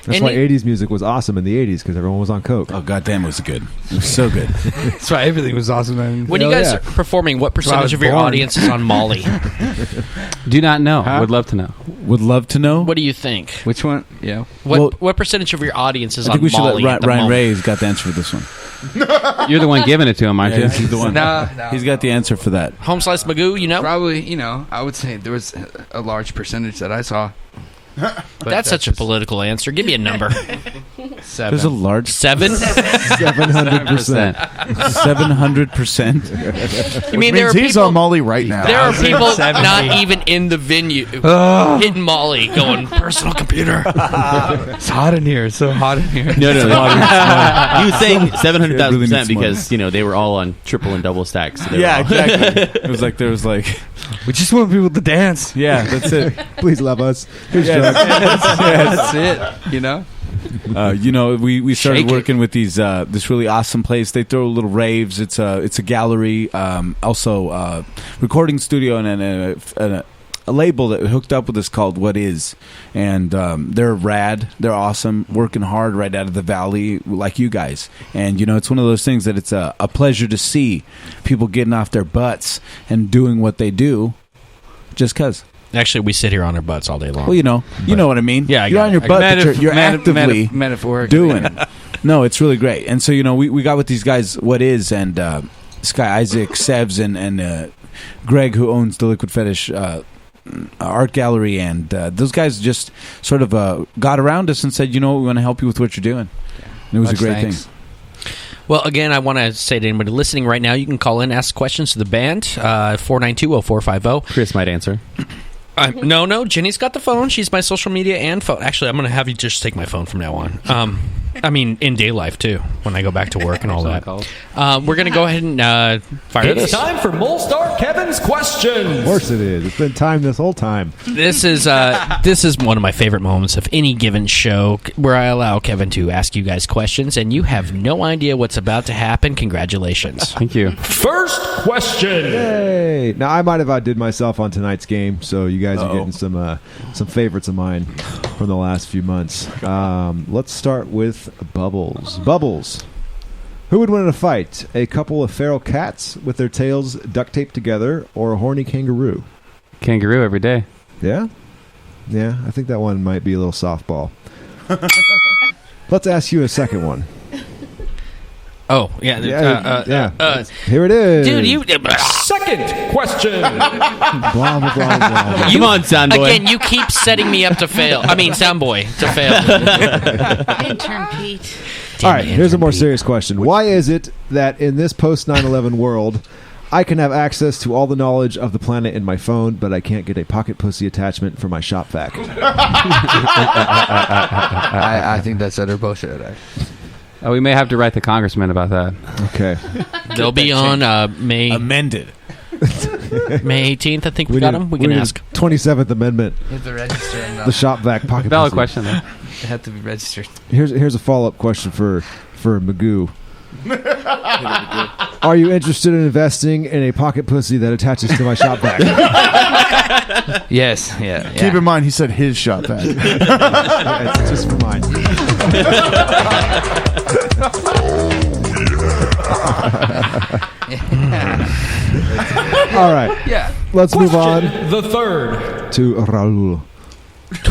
That's why 80s music was awesome in the 80s, because everyone was on coke. Oh, goddamn, it was good. It was so good. That's why everything was awesome, man. When you guys are performing, what percentage of your audience is on Molly? Do not know. Would love to know. Would love to know. What do you think? Which one? Yeah. What percentage of your audience is on Molly? I think we should let Ryan Ray's got the answer for this one. You're the one giving it to him, aren't you? He's the one. No. He's got the answer for that. Home Slice Magoo, you know? Probably, you know, I would say there was a large percentage that I saw. That's such a political answer. Give me a number. 7. There's a large 7? 700%. 700%. You mean there are he's people on Molly right now? There are people not even in the venue hitting Molly, going personal computer. It's hot in here. It's so hot in here. No. He was saying 700,000% because, you know, they were all on triple and double stacks. So yeah, exactly. It was like there was like, we just want people to dance. Yeah, that's it. Please love us. That's it. You know. You know, we started working with these this really awesome place. They throw little raves. It's a gallery, also recording studio, and a label that hooked up with us called What Is, and they're rad. They're awesome, working hard right out of the valley like you guys. And you know, it's one of those things that it's a pleasure to see people getting off their butts and doing what they do, just cause. Actually, we sit here on our butts all day long. Well, you know what I mean. Yeah, you're on your butt, but you're actively metaphorically doing. No, it's really great. And so, you know, we got with these guys, What Is, and this guy Isaac Sevs and Greg, who owns the Liquid Fetish art gallery, and those guys just sort of got around us and said, you know, we want to help you with what you're doing. And it was a great thing. Well, again, I want to say to anybody listening right now, you can call in, ask questions to the band, 492-0450. Chris might answer. No, Jenny's got the phone. She's my social media and phone. Actually, I'm going to have you just take my phone from now on. I mean, in day life, too, when I go back to work and all that. We're going to go ahead and fire this. It's time for Molestar Kevin's questions. Of course it is. It's been time this whole time. This is one of my favorite moments of any given show, where I allow Kevin to ask you guys questions, and you have no idea what's about to happen. Congratulations. Thank you. First question. Yay. Now, I might have outdid myself on tonight's game, so you guys are getting some favorites of mine from the last few months. Let's start with Bubbles. Bubbles. Who would win in a fight? A couple of feral cats with their tails duct taped together, or a horny kangaroo? Kangaroo every day. Yeah? Yeah, I think that one might be a little softball. Let's ask you a second one. Oh, yeah. Here it is. Dude, you... Second question. Blah, blah, blah, blah. You, come on, Soundboy. Again, you keep setting me up to fail. I mean, Soundboy, to fail. Intern Pete. All right, here's a more serious question. Why is it that in this post 9/11 world, I can have access to all the knowledge of the planet in my phone, but I can't get a pocket pussy attachment for my shop vac. I think that's utter bullshit. We may have to write the congressman about that. Okay. They'll be on May... Amended. May 18th, I think we got them. We can ask. 27th Amendment. You have to register. And, the shop vac pocket Valid pussy. question, though. They have to be registered. Here's a follow-up question for Magoo. Are you interested in investing in a pocket pussy that attaches to my shop vac? Yes. Yeah. Keep in mind, he said his shop vac. Yeah, it's just for mine. All right. Yeah. Let's move on. The third. To Raul.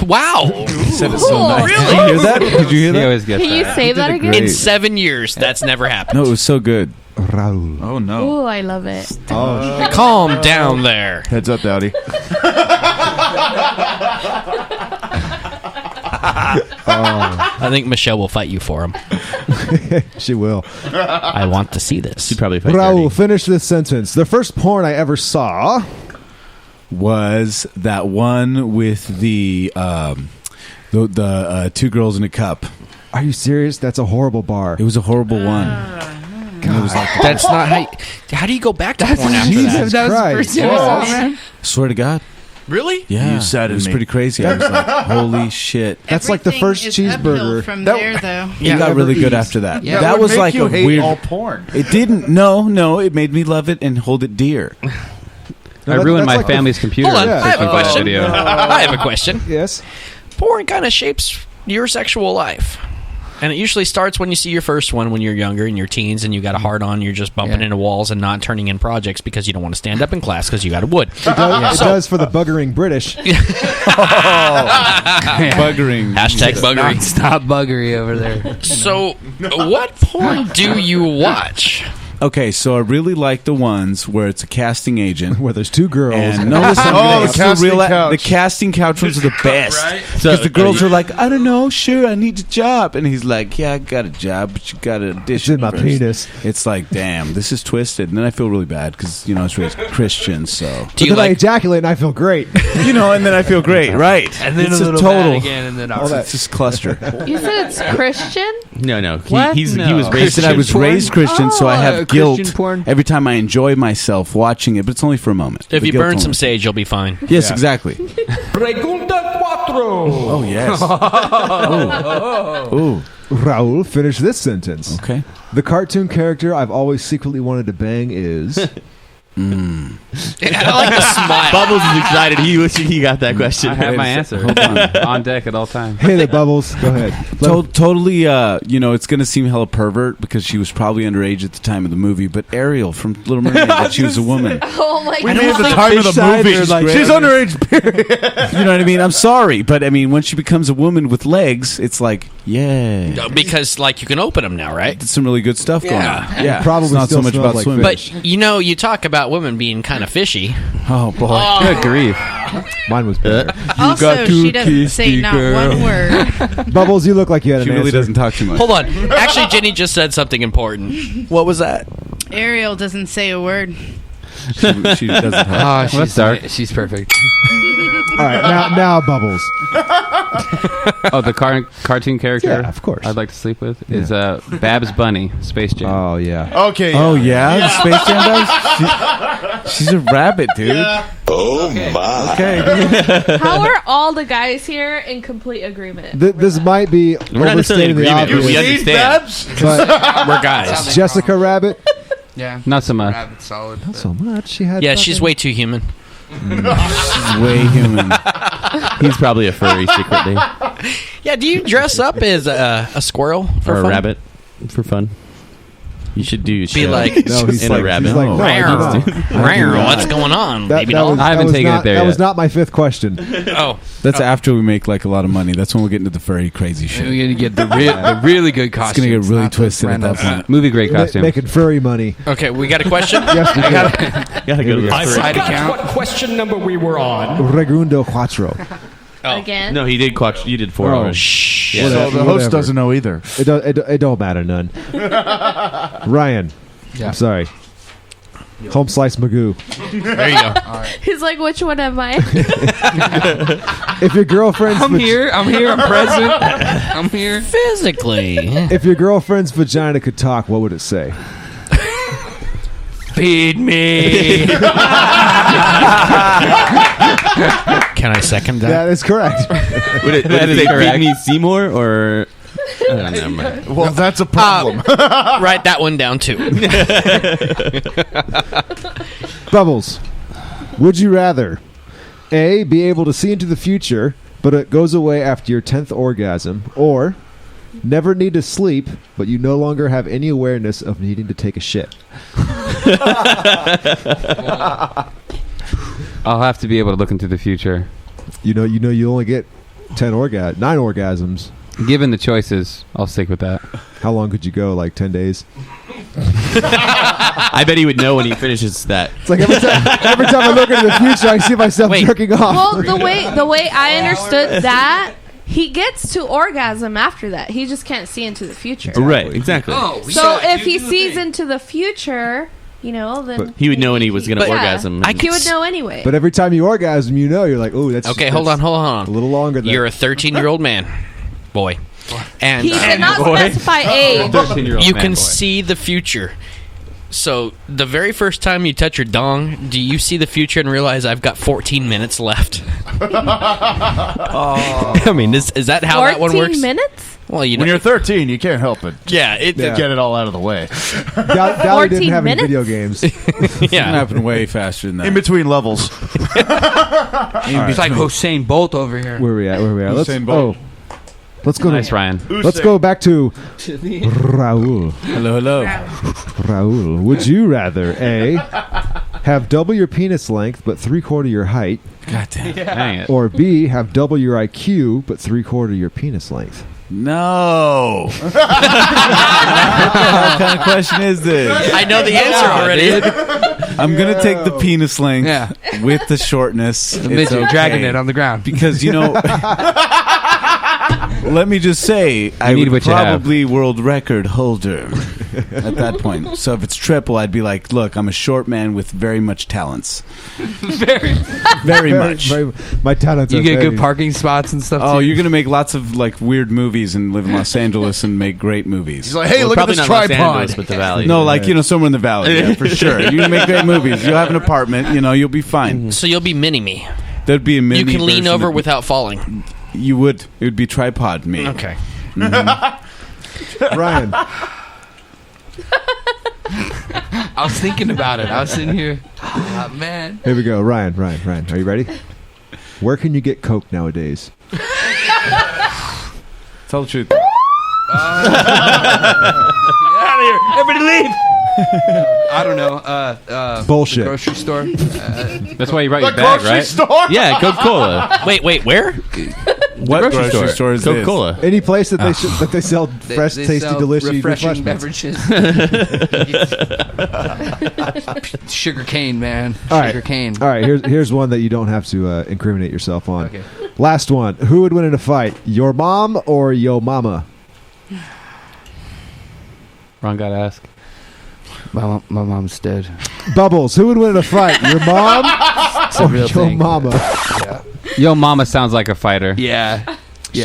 Wow. Said it so nice. Really? Did you hear that? Did you hear He that? always gets Can you that. say that again? In 7 years, that's never happened. No, it was so good. Raul. Oh, no. Ooh, I love it. Oh, Calm down there. Heads up, Dowdy. I think Michelle will fight you for him. she will. I want to see this. She'd probably fight Raul, Dirty. finish this sentence. The first porn I ever saw Was that one with the two girls in a cup. Are you serious? That's a horrible bar. It was a horrible one. God. It was like, That's not how do you go back to porn after Jesus that? Christ. swear to God. Really? Yeah. You said it was me. pretty crazy. I was like, holy shit. That's like the Everything first is uphill cheeseburger. from That- there, though. It got really good after that. Yeah. That would was make like you a hate weird. all porn. It didn't. No. It made me love it and hold it dear. I ruined my like the- family's computer. Hold on, Yeah. I have a question. Video. I have a question. Yes. Porn kind of shapes your sexual life. And it usually starts when you see your first one when you're younger, in your teens, and you got a hard on, you're just bumping into walls and not turning in projects because you don't want to stand up in class because you got a wood. It does for the buggering British. Buggering. Hashtag buggery. Stop buggery over there. So, what porn do you watch? Okay, so I really like the ones where it's a casting agent. Where there's two girls. And no, listen, Oh, the it's casting real, couch. the casting couch ones are the best. Right? Because the girls are like, I don't know, sure, I need a job. And he's like, yeah, I got a job, but you got to audition It's in my first. penis. It's like, damn, this is twisted. And then I feel really bad because, I was raised Christian, so. Do you then I like... ejaculate and I feel great. And then I feel great, right? And then it's a little total, bad again, and then all that. it's just cluster. You said it's Christian? No. What? He was I raised said I was Christian. raised Christian, so I have guilt Christian porn? every time I enjoy myself watching it, but it's only for a moment. If The you guilt burn only. some sage, you'll be fine. Yes, exactly. Pregunta cuatro. Oh, yes. Ooh. Raul, finish this sentence. Okay. The cartoon character I've always secretly wanted to bang is... I like the smile. Bubbles is excited. He wishing he got that question. I have my answer. Hold on. On deck at all times. Hey there, Bubbles. Go ahead. Totally, it's going to seem hella pervert because she was probably underage at the time of the movie, but Ariel from Little Mermaid, that she was a woman. Oh my We god. made the time of the movie. She's underage, period. You know what I mean? I'm sorry, but I mean, when she becomes a woman with legs, it's like, yeah. Because, you can open them now, right? There's some really good stuff going on. Yeah. Probably it's not still so much smells about like swimming. fish. But, you talk about women being kind of fishy. Oh, boy. Good grief. Mine was better. Also, she doesn't say not one word. Bubbles, you look like you had She an really answer. doesn't talk too much. Hold on. Actually, Jenny just said something important. What was that? Ariel doesn't say a word. She doesn't have. She's dark. She's perfect. All right, now Bubbles. Oh, the cartoon character? Yeah, of course. I'd like to sleep with is Babs Bunny, Space Jam. Oh, yeah. Okay. Oh, yeah? The Space Jam does? She's a rabbit, dude. Oh, my. Okay. How are all the guys here in complete agreement? This might be We're not necessarily in overstating the agreement. obvious, We understand. but We're guys. Jessica Rabbit, Yeah. Not so much. Rabbit's solid. not so much. She had Yeah, she's way too human. She's way human. He's probably a furry secretly. Yeah, do you dress up as a squirrel for Or a fun? rabbit for fun. You should do Be like, No, he's in like, a rabbit. he's like, no, I do not. Rawr, what's going on, baby doll? I haven't taken it there That was yet. not my fifth question. Oh, That's after we make a lot of money. That's when we'll get into the furry crazy shit. We're gonna get the really good It's costumes. going to get really not the twisted at that random- point. Movie grade costume. Making furry money. okay. We got a question. Yes, we do. Gotta go to the I furry. forgot what question number we were on. Segundo cuatro. Again? No, he did quatch. You did 4 Oh, hours. Shh. Yeah. So the host doesn't know either. It don't matter none. Ryan, Yeah. I'm sorry. Home slice Magoo. There you go. He's like, which one am I? If your girlfriend's I'm here, I'm present. I'm here. Physically. If your girlfriend's vagina could talk, what would it say? Feed me. Can I second that? That is correct. Would it say Feed Me Seymour or... never mind. Well, that's a problem. Write that one down too. Bubbles, would you rather A, be able to see into the future, but it goes away after your 10th orgasm, or never need to sleep, but you no longer have any awareness of needing to take a shit? I'll have to be able to look into the future. You know, you only get 9 orgasms. Given the choices, I'll stick with that. How long could you go? Like 10 days? I bet he would know when he finishes that. It's like every time I look into the future, I see myself jerking off. Well, the way I understood that, he gets to orgasm after that. He just can't see into the future. Right, exactly. So if he sees into the future, then he would know when he was going to orgasm. He would know anyway. But every time you orgasm, you're like, oh, that's okay. Hold on. A little longer. You're a 13-year-old man, boy, and he did not specify age. You can see the future. So the very first time you touch your dong, do you see the future and realize I've got 14 minutes left? I mean, is that how that one works? 14 minutes? Well, when you're 13, you can't help it. Yeah, get it all out of the way. Dowdy didn't have any video games. Yeah, it can happen way faster than that. In between levels. It's like Usain Bolt over here. Where we at? Usain Bolt. Let's go. Nice, Ryan. Let's go back to Raul. Hello. Raul, would you rather A, have double your penis length but 3/4 your height? God damn. Dang it. Or B, have double your IQ but 3/4 your penis length? No. What the hell kind of question is this? I know the answer already. I'm going to take the penis length with the shortness. The midget dragging it on the ground. Because, let me just say, I would probably world record holder at that point. So if it's triple, I'd be like, look, I'm a short man with very much talents. Very much. My talents You are get very- good parking spots and stuff, Oh, too? you're going to make lots of weird movies and live in Los Angeles and make great movies. He's like, hey, look at this tripod. But the valley. No, somewhere in the valley, yeah, for sure. You can make great movies. You'll have an apartment, you'll be fine. So you'll be mini-me. There'd be a mini You can lean version over of- without falling. You would. It would be tripod me. Okay. Ryan. I was thinking about it. I was sitting here. Man. Here we go. Ryan. Are you ready? Where can you get Coke nowadays? Tell the truth. Get out of here. Everybody leave. I don't know. Bullshit. The grocery store. That's why you brought your bag, right? Store? Yeah, Coca-Cola. Wait, where? What grocery store is Coca-Cola. Any place that they sell fresh, They tasty, sell delicious refreshing refreshments. beverages. Sugar cane, man. All right. Sugar cane. All right, here's one that you don't have to incriminate yourself on. Okay. Last one. Who would win in a fight? Your mom or yo mama? Ron got to ask. My mom's dead. Bubbles. Who would win in a fight? Your mom It's a or real your thing. mama? Yeah. Yo mama sounds like a fighter. Yeah. She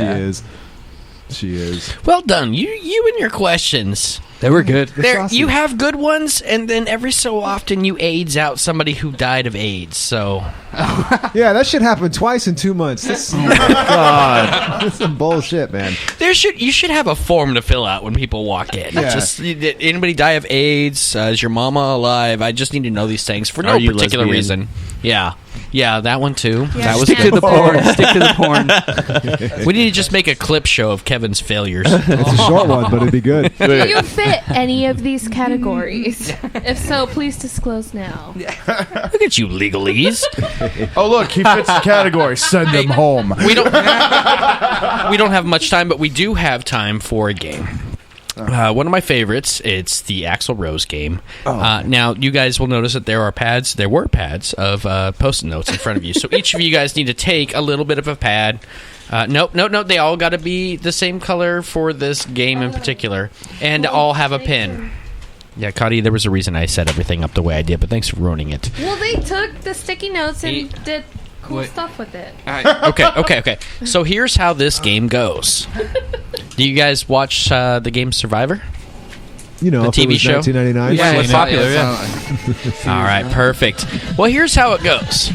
is. Well done. You and your questions. They were good. You have good ones, and then every so often you AIDS out somebody who died of AIDS. So Yeah, that shit happened twice in 2 months. Oh my god, that's some bullshit, man. you should have a form to fill out when people walk in. Yeah. Just did anybody die of AIDS? Is your mama alive? I just need to know these things for no particular reason. Yeah, that one too. Yeah, That was Stick to the porn. Stick to the porn. We need to just make a clip show of Kevin's failures. It's a short one, but it'd be good. Do you fit any of these categories? If so, please disclose now. Look at you, legalese. Oh, look, he fits the category. Send him home. We don't have much time, but we do have time for a game. One of my favorites. It's the Axl Rose game. Now, you guys will notice that there were pads of Post-it notes in front of you. So each of you guys need to take a little bit of a pad. Nope. They all got to be the same color for this game in particular, and all have a pin. Yeah, Cotty, there was a reason I set everything up the way I did, but thanks for ruining it. Well, they took the sticky notes and did cool stuff with it. Okay. So here's how this game goes. Do you guys watch the game Survivor? You know, the TV show? 1999. Yeah, it's popular. Yeah. All right, perfect. Well, here's how it goes.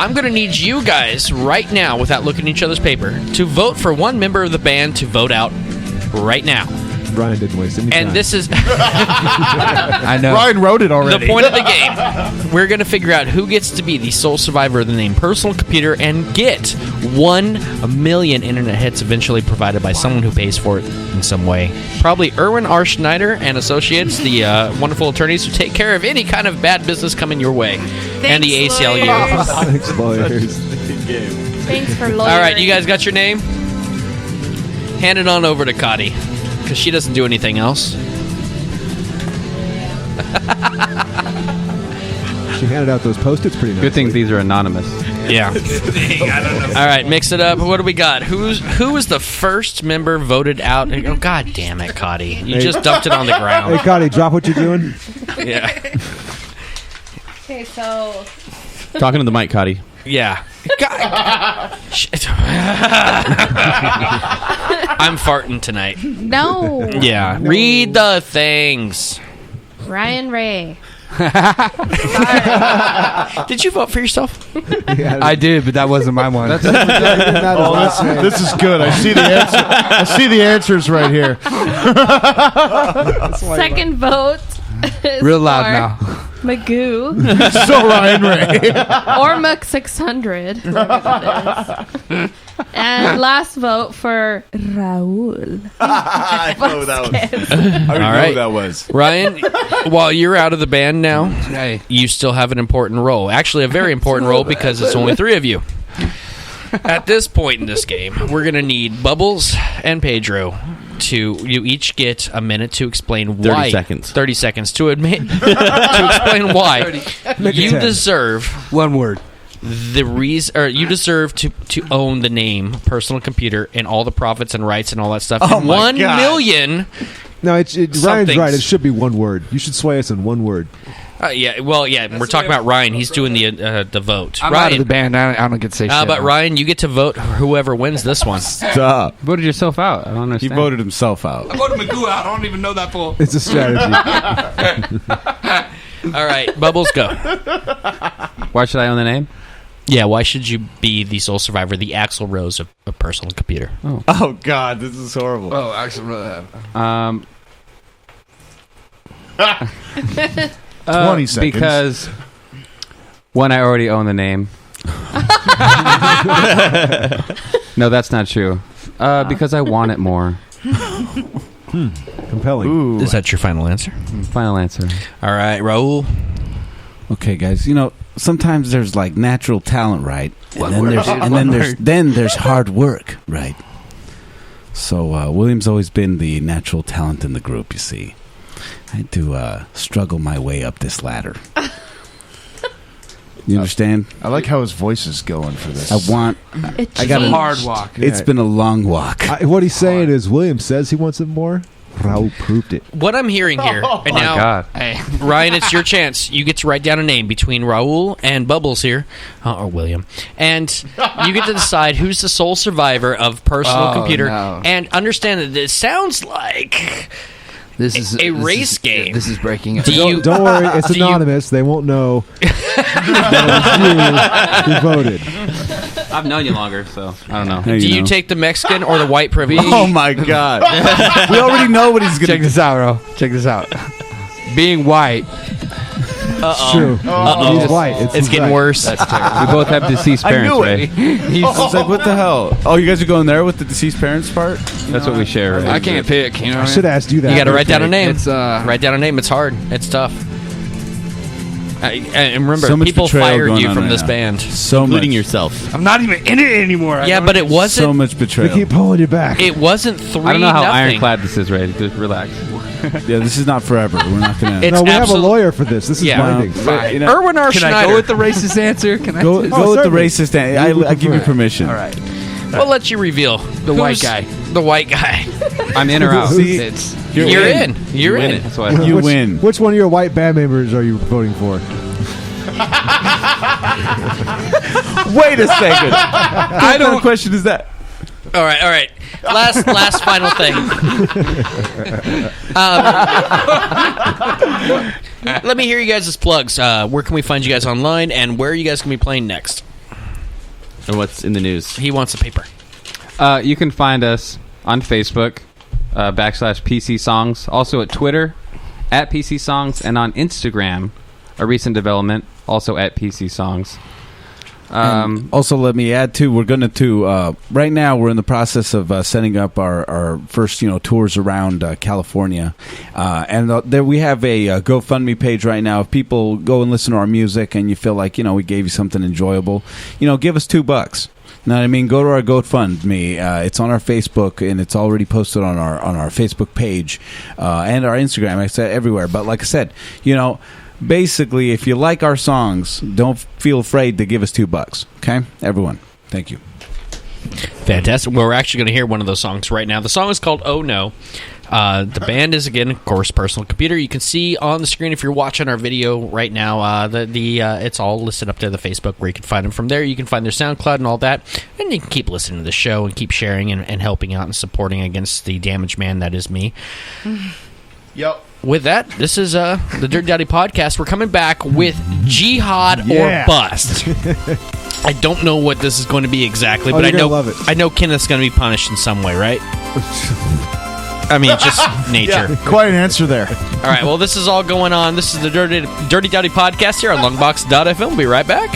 I'm going to need you guys right now, without looking at each other's paper, to vote for one member of the band to vote out right now. Ryan didn't waste any time. And this is... I know. Ryan wrote it already. The point of the game, we're going to figure out who gets to be the sole survivor of the name Personal Computer and get 1 million internet hits eventually provided by someone who pays for it in some way. Probably Erwin R. Schneider and Associates, the wonderful attorneys who take care of any kind of bad business coming your way. And the ACLU. Thanks, lawyers. Thanks for lawyers. All right, you guys got your name? Hand it on over to Cotty. Because she doesn't do anything else. She handed out those Post-its pretty nicely. Good thing these are anonymous. Yeah. All right, mix it up. What do we got? Who was the first member voted out? Oh, God damn it, Cotty. You just dumped it on the ground. Hey, Cotty, drop what you're doing. Yeah. Okay, so... Talking to the mic, Cotty. Yeah. I'm farting tonight. No. Yeah. Read the things. Ryan Ray. Did you vote for yourself? I did, but that wasn't my one. This is good. I see the answer. I see the answers right here. Second vote. Real loud now. Magoo. So Ryan Ray. Or Muck 600. whoever that is. And last vote for Raul. I know that was. All right. That was. Ryan, while you're out of the band now, you still have an important role. Actually, a very important role because it's only 3 of you. At this point in this game, we're going to need Bubbles and Pedro you each get a minute to explain why. 30 seconds to admit to explain why you deserve 1 word. The reason, or you deserve to own the name Personal Computer and all the profits and rights and all that stuff. Oh my 1 God. million. No, Ryan's right. It should be 1 word. You should sway us in 1 word. We're talking about Ryan. He's doing the vote. I'm Ryan, out of the band. I don't get to say shit. but Ryan, you get to vote whoever wins this one. Stop. Voted yourself out. I don't understand. He voted himself out. I voted Magoo out. I don't even know that fool. It's a strategy. All right, Bubbles, go. Why should I own the name? Yeah, why should you be the sole survivor, the Axl Rose of Personal Computer? Oh God, this is horrible. Oh, Axl Rose. 20 seconds. Because one, I already own the name. No, that's not true. Because I want it more. Compelling. Ooh. Is that your final answer? Final answer. All right, Raul. Okay, guys. You know, sometimes there's like natural talent, right? Then there's hard work, right? So William's always been the natural talent in the group. You see, I had to struggle my way up this ladder. You understand? I like how his voice is going for this. I got a hard walk. It's been a long walk. What he's saying is William says he wants it more. Raul proved it. What I'm hearing here, and now, God. Hey, Ryan, it's your chance. You get to write down a name between Raul and Bubbles here, or William, and you get to decide who's the sole survivor of Personal Computer. No. And understand that it sounds like this is a race game. This is breaking up. Don't worry, it's anonymous. They won't know that it's you who voted. I've known you longer, so I don't know. Do you take the Mexican or the white privilege? Oh my God! We already know what he's gonna. Check this out, bro. Check this out. Being white. It's true. He's white. It's getting worse. That's terrible. We both have deceased parents, right? I was like, what the hell? Oh, you guys are going there with the deceased parents part? That's what we share. Right? I can't pick. You know, I should have asked you that. You got to write down a name. It's write down a name. It's hard. It's tough. And remember, So much people betrayal fired going you on from right this now. band. So Including much. yourself. I'm not even in it anymore. Yeah, but it wasn't. So much They betrayal. keep pulling you back. It wasn't 3-0. I don't know how ironclad this is, Ray. Just relax. Yeah, this is not forever. We're not gonna. It's No, we have a absolute- lawyer for this. This is Yeah. binding. You know, Erwin R. Can I Schneider. go with the racist answer? Can I? go with the certainly. racist. I give you permission. All right. We'll let you reveal The white guy. The white guy. I'm in or out. See, You're in. You're in. That's why You win. Which one of your white band members are you voting for? Wait a second. What kind of question is that? All right. Last final thing. Let me hear you guys' plugs. Where can we find you guys online, and where are you guys going to be playing next? And what's in the news? He wants a paper. You can find us on Facebook, /PC Songs. Also at Twitter, @PC Songs. And on Instagram, a recent development, also @PC Songs. Also, let me add too. We're going to right now. We're in the process of setting up our first tours around California, and there we have a GoFundMe page right now. If people go and listen to our music, and you feel like we gave you something enjoyable, give us $2. Know what I mean? Go to our GoFundMe. It's on our Facebook, and it's already posted on our Facebook page and our Instagram. I said everywhere, but like I said, basically, if you like our songs, don't feel afraid to give us $2. Okay, everyone. Thank you. Fantastic. Well, we're actually going to hear one of those songs right now. The song is called "Oh No." The band is, again, of course, Personal Computer. You can see on the screen if you're watching our video right now. It's all listed up to the Facebook where you can find them from there. You can find their SoundCloud and all that, and you can keep listening to the show and keep sharing and helping out and supporting against the damaged man that is me. Yep. With that, this is the Dirty Dowdy Podcast. We're coming back with Jihad or Bust. I don't know what this is going to be exactly, but I know Kenneth's going to be punished in some way, right? I mean, just nature. Yeah, quite an answer there. All right, well, this is all going on. This is the Dirty Dowdy Podcast here on Longbox.FM. We'll be right back.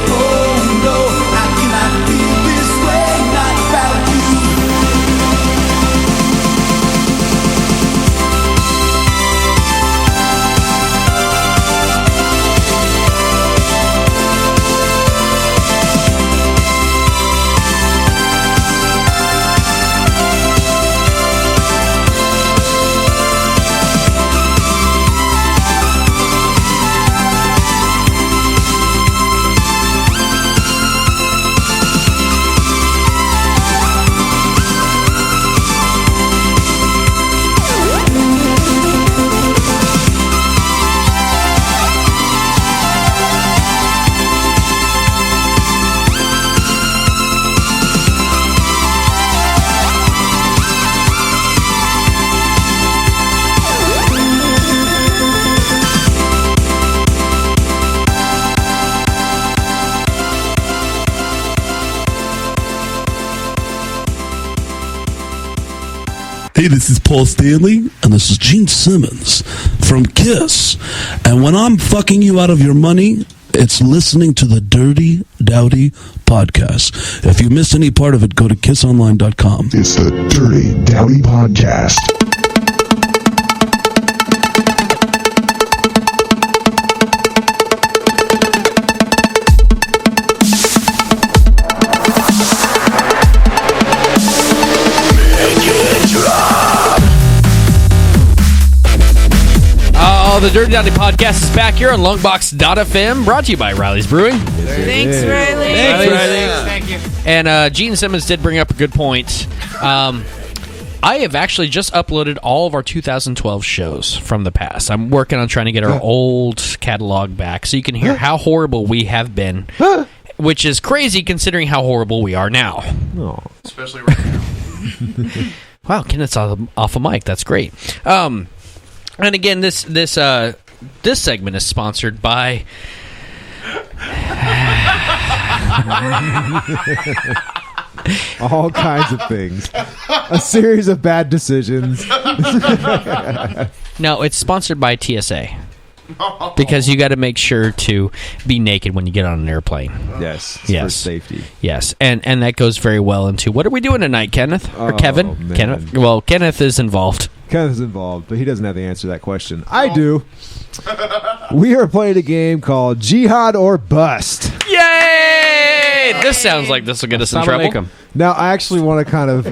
Oh no, I cannot feel this way. Hey, this is Paul Stanley, and this is Gene Simmons from KISS. And when I'm fucking you out of your money, it's listening to the Dirty Dowdy Podcast. If you missed any part of it, go to kissonline.com. It's the Dirty Dowdy Podcast. The Dirty Dowdy Podcast is back here on Longbox.FM, brought to you by Riley's Brewing. Thanks, Riley. Thanks, Riley. Thank you. And Gene Simmons did bring up a good point. I have actually just uploaded all of our 2012 shows from the past. I'm working on trying to get our old catalog back so you can hear how horrible we have been, which is crazy considering how horrible we are now. Oh. Especially right now. Wow, Kenneth's off a mic. That's great. And again, this segment is sponsored by all kinds of things. A series of bad decisions. No, it's sponsored by TSA. Because you got to make sure to be naked when you get on an airplane. Yes. Yes. For safety. Yes. And that goes very well into what are we doing tonight, Kenneth? Or Kevin? Man. Kenneth? Well, Kenneth is involved. Kenneth is involved, but he doesn't have the answer to that question. I do. We are playing a game called Jihad or Bust. Yay! This sounds like this will get us in trouble. Now, I actually want to kind of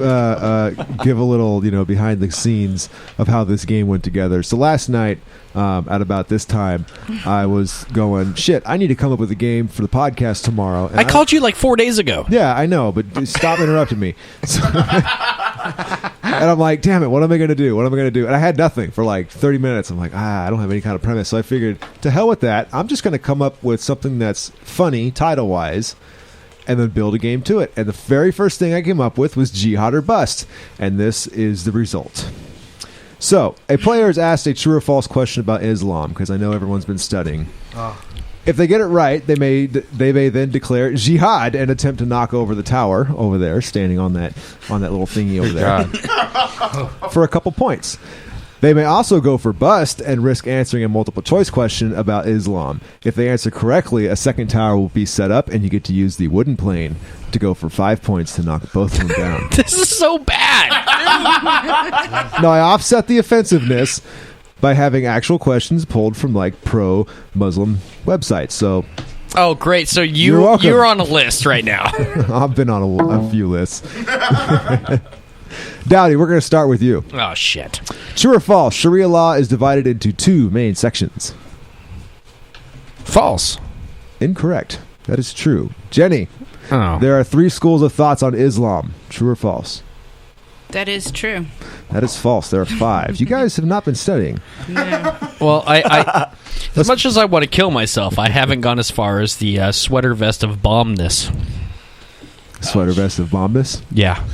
give a little, behind the scenes of how this game went together. So last night, at about this time, I was going, shit, I need to come up with a game for the podcast tomorrow. And I called you like 4 days ago. Yeah, I know, but stop interrupting me. So, and I'm like, damn it, what am I going to do? What am I going to do? And I had nothing for like 30 minutes. I'm like, I don't have any kind of premise. So I figured, to hell with that. I'm just going to come up with something that's funny, title-wise, and then build a game to it. And the very first thing I came up with was Jihad or Bust. And this is the result. So, a player is asked a true or false question about Islam, because I know everyone's been studying. Oh. If they get it right, they may then declare jihad and attempt to knock over the tower over there, standing on that little thingy over there, for a couple points. They may also go for bust and risk answering a multiple choice question about Islam. If they answer correctly, a second tower will be set up, and you get to use the wooden plane to go for 5 points to knock both of them down. This is so bad. Now, I offset the offensive-ness by having actual questions pulled from like pro-Muslim websites. So, oh, great! So you're on a list right now. I've been on a few lists. Dowdy, we're going to start with you. Oh shit! True or false? Sharia law is divided into two main sections. False. Incorrect. That is true. Jenny, there are 3 schools of thoughts on Islam. True or false? That is true. That is false. There are 5. You guys have not been studying. No. Well, I as much as I want to kill myself, I haven't gone as far as the sweater vest of bombness. Sweater vest of bombness? Yeah.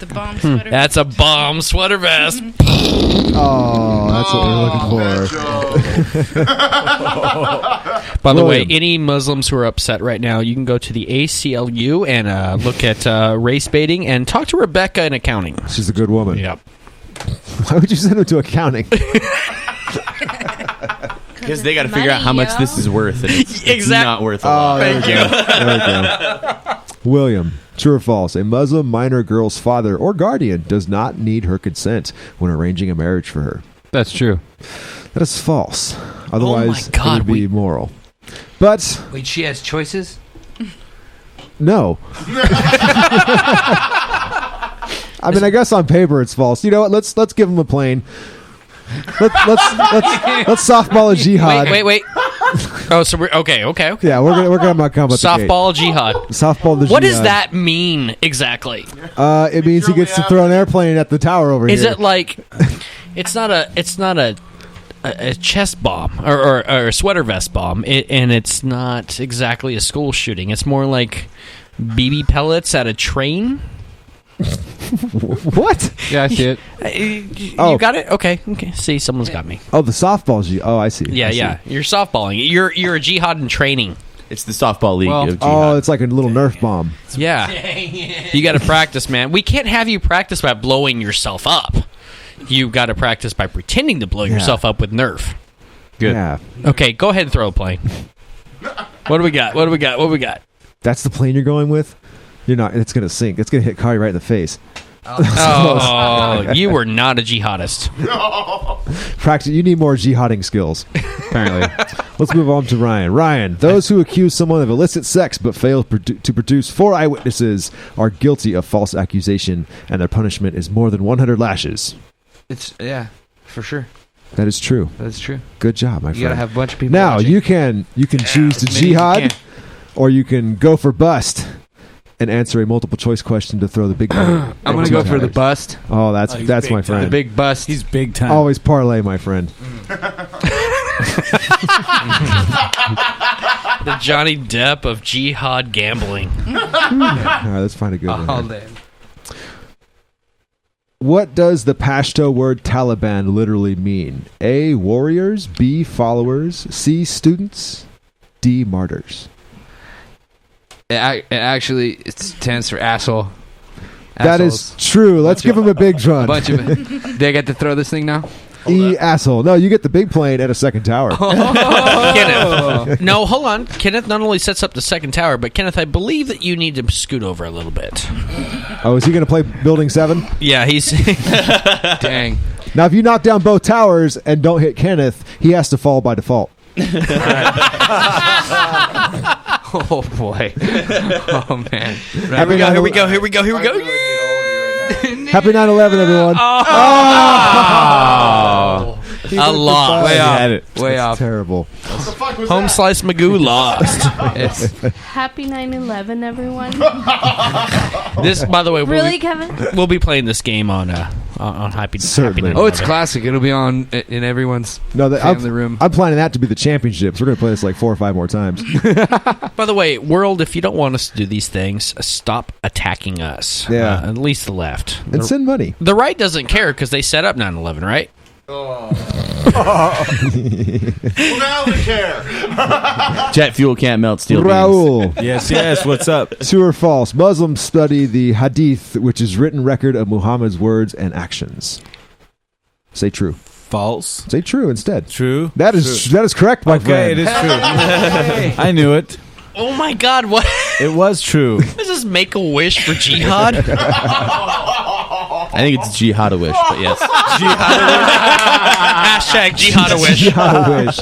The bomb sweater. That's a bomb sweater vest. Oh, that's what we're looking for. By the way, any Muslims who are upset right now, you can go to the ACLU and look at race baiting and talk to Rebecca in accounting. She's a good woman. Yep. Why would you send her to accounting? Because they got to figure out how much this is worth. And it's not worth a lot. Thank you. There we go. William, true or false? A Muslim minor girl's father or guardian does not need her consent when arranging a marriage for her. That's true. That is false. Otherwise, God, it would be immoral. But Wait, she has choices? no. I mean, I guess on paper it's false. You know what? Let's give him a plane. Let's softball a jihad. Wait. Oh, so we're okay. Yeah, we're gonna come with softball jihad. Softball the jihad. What does that mean exactly? It means he gets to throw an airplane at the tower over here. Is it like it's not a chest bomb or a sweater vest bomb, and it's not exactly a school shooting. It's more like BB pellets at a train. What? Yeah, I see it. You got it? Okay. See, someone's got me. Oh, the softball Oh, I see. Yeah. You're softballing. You're a jihad in training. It's the softball league of jihad. Oh, it's like a little Nerf bomb. Yeah. You got to practice, man. We can't have you practice by blowing yourself up. you got to practice by pretending to blow yourself up with Nerf. Good. Yeah. Okay, go ahead and throw a plane. What do we got? That's the plane you're going with? You're not. It's going to sink. It's going to hit Kari right in the face. Oh, you were not a jihadist. Practice. You need more jihading skills. Apparently. Let's move on to Ryan. Ryan, those who accuse someone of illicit sex but fail to produce 4 eyewitnesses are guilty of false accusation, and their punishment is more than 100 lashes. For sure. That is true. That's true. Good job, my friend. You gotta have a bunch of people. Now watching. you can choose to jihad, or you can go for bust and answer a multiple choice question to throw the big. I'm gonna go for the bust. Oh, that's my friend. The big bust. He's big time. Always parlay, my friend. The Johnny Depp of jihad gambling. All right, let's find a good one. All day. What does the Pashto word Taliban literally mean? A, warriors. B, followers. C, students. D, martyrs. It stands for asshole. That is true. Let's give him a big drum. A bunch of it. Do I get to throw this thing now? Asshole. No, you get the big plane at a second tower. Kenneth. No, hold on. Kenneth not only sets up the second tower, but Kenneth, I believe that you need to scoot over a little bit. Oh, is he going to play Building 7? Yeah, he's... Dang. Now, if you knock down both towers and don't hit Kenneth, he has to fall by default. Oh, boy. Oh, man. Here we go. Happy 9/11, everyone. A lot. Way off. Terrible. Home Slice Magoo lost. Happy 9/11, everyone. This, by the way, Really, Kevin? We'll be playing this game on Happy. Certainly. Happy Oh, it's classic. It'll be on in everyone's family room. I'm planning that to be the championships. We're going to play this like 4 or 5 more times. By the way, world, if you don't want us to do these things, stop attacking us. Yeah. At least the left. And send money. The right doesn't care because they set up 9/11, right? Well, now they care. Jet fuel can't melt steel Raul. beams. Yes, what's up? True or false? Muslims study the Hadith, which is written record of Muhammad's words and actions. Say true. False. Say true instead. True. That is correct, my friend. Okay, it is true. I knew it. Oh my God! What? It was true. Is this Make-A-Wish for Jihad? I think it's JihadAWish, but yes. Hashtag JihadAWish. JihadAWish.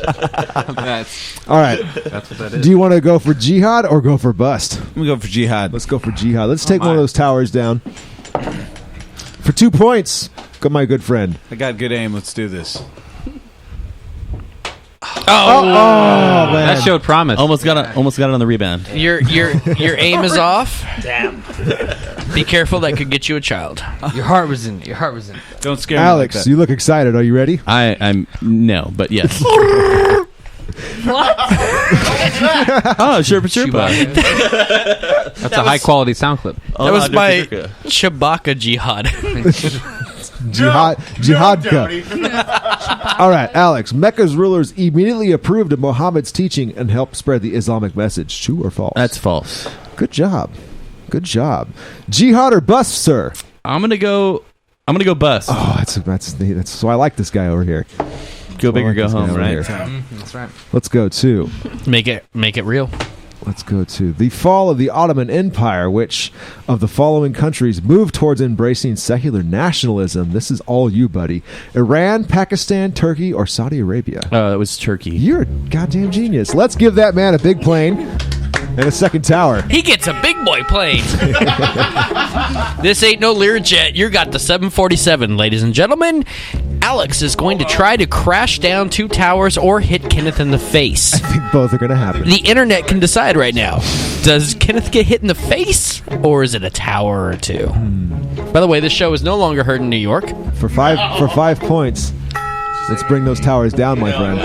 All right. That's what that is. Do you want to go for jihad or go for bust? I'm going to go for jihad. Let's go for jihad. Let's take one of those towers down. For 2 points, go my good friend. I got good aim. Let's do this. Oh, man. That showed promise. Almost got it on the rebound. Your aim is off. Damn. Be careful, that could get you a child. Your heart was in. Don't scare me. Alex, like that. you look excited. Are you ready? I'm no, but yes. What? Oh, Sherpa. That's a high quality sound clip. That was my Chewbacca Jihad. Jihadka. All right, Alex. Mecca's rulers immediately approved of Muhammad's teaching and helped spread the Islamic message. True or false? That's false. Good job. Good job. Jihad or bust, sir? I'm gonna go bust. Oh, that's so I like this guy over here. Go big or go home, right? That's right. Let's go to Make it real. Let's go to the fall of the Ottoman Empire. Which of the following countries moved towards embracing secular nationalism? This is all you, buddy. Iran, Pakistan, Turkey, or Saudi Arabia? It was Turkey. You're a goddamn genius. Let's give that man a big plane and a second tower. He gets a big boy plane. This ain't no Learjet. You got the 747, ladies and gentlemen. Alex is going to try to crash down 2 towers or hit Kenneth in the face. I think both are going to happen. The internet can decide right now. Does Kenneth get hit in the face, or is it a tower or 2? By the way, this show is no longer heard in New York. For 5 points, let's bring those towers down, my friend.